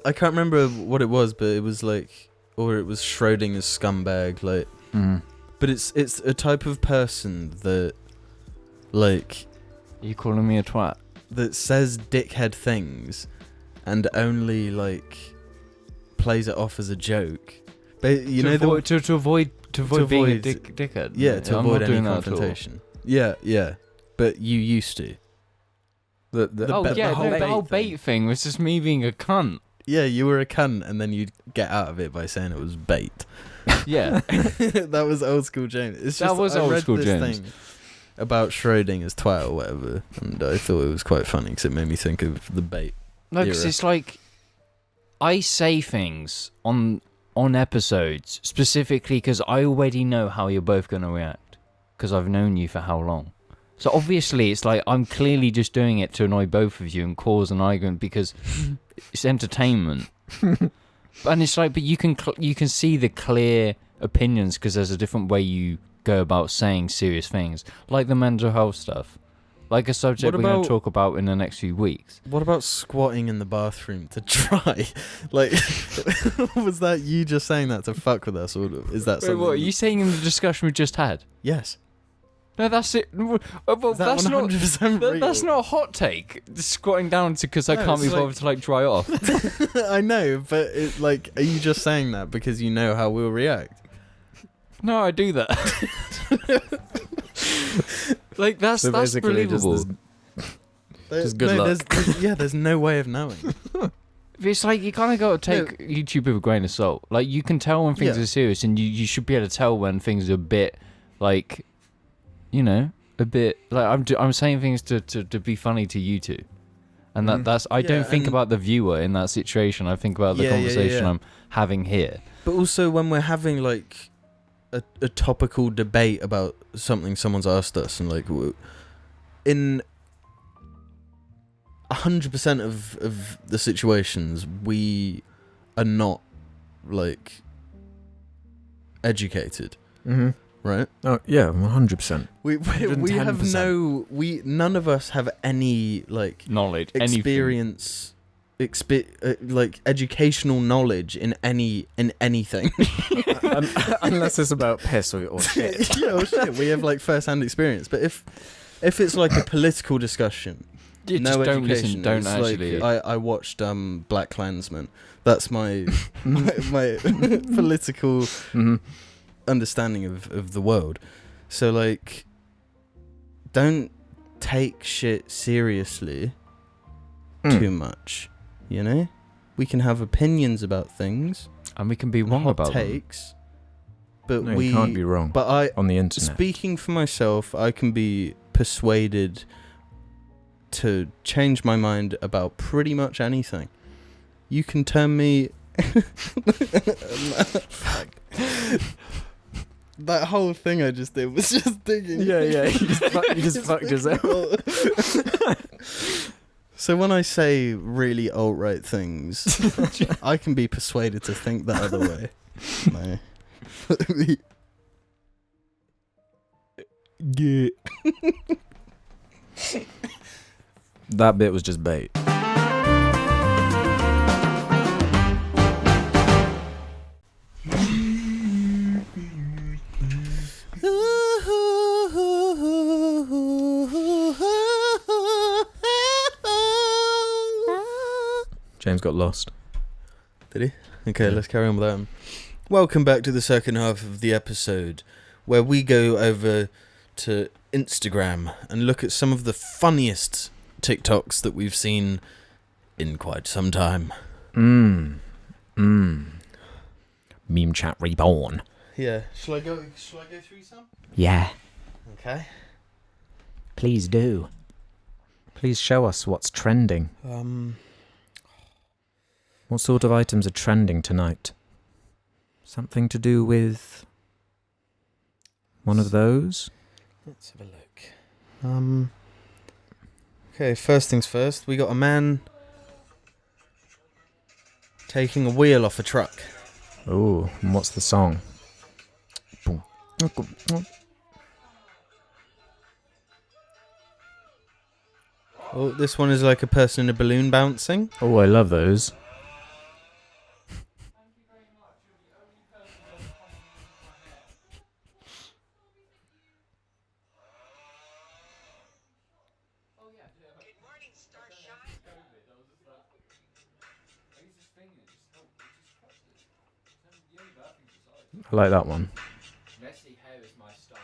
I can't remember what it was, but it was like, or it was Schrodinger's scumbag. Like, but it's a type of person that, like, Are you calling me a twat? that says dickhead things, and only like plays it off as a joke. But you know to avoid being a avoid- dickhead. yeah, to I'm avoid not any doing that at all. confrontation. Yeah. But you used to. The The whole bait thing was just me being a cunt. Yeah, you were a cunt, and then you'd get out of it by saying it was bait. Yeah. That was old school James. It's That just, was I old read school this James. thing about Schrodinger's twat or whatever, and I thought it was quite funny because it made me think of the bait. No, because era. it's like I say things on episodes specifically because I already know how you're both going to react because I've known you for how long. So obviously it's like I'm clearly just doing it to annoy both of you and cause an argument because it's entertainment. And it's like, but you can see the clear opinions because there's a different way you go about saying serious things, like the mental health stuff, like a subject What we're going about- to talk about in the next few weeks. What about squatting in the bathroom to try? Like, was that you just saying that to fuck with us, or is that Wait, something? what are you saying in the discussion we just had? Yes. No, that's it. Well, Is that that's not. 100% real? That's not a hot take. Squatting down because I No, can't be it's like- bothered to like dry off. I know, but it, like, are you just saying that because you know how we'll react? No, I do that. Like that's basically believable. Just good luck. There's no way of knowing. It's like you kind of got to take YouTube with a grain of salt. Like you can tell when things Yeah. are serious, and you should be able to tell when things are a bit like, you know, a bit like I'm saying things to be funny to you two, and that's I don't think and- about the viewer in that situation. I think about the conversation I'm having here. But also when we're having like a topical debate about something someone's asked us, and like in 100% of the situations we are not like educated, right? Oh yeah, 100%. We have 110%. none of us have any like Knowledge, experience, like educational knowledge in anything. Unless it's about piss or shit. Yeah, well, shit. We have like first-hand experience, but if it's like a political discussion, Yeah, no just don't education. listen. Don't it's actually. Like, I watched Black Klansman. That's my my political understanding of the world. So like, don't take shit seriously too much. You know, we can have opinions about things, And we can be wrong hot about them. takes, but No, we you can't be wrong. But on the internet. speaking for myself, I can be persuaded to change my mind about pretty much anything. You can turn me. Fuck. That whole thing I just did was just digging. Yeah, you just fucked yourself. So when I say really alt-right things, I can be persuaded to think the other way. No. Yeah. That bit was just bait. James got lost. Did he? Okay, let's carry on with that. Welcome back to the second half of the episode, where we go over to Instagram and look at some of the funniest TikToks that we've seen in quite some time. Meme chat reborn. Yeah. Shall I go through some? Yeah. Okay. Please do. Please show us what's trending. What sort of items are trending tonight? Something to do with one of those? Let's have a look. Okay, first things first. We got a man taking a wheel off a truck. Oh, and what's the song? Oh, this one is like a person in a balloon bouncing. Oh, I love those. I like that one. Messy hair is my style.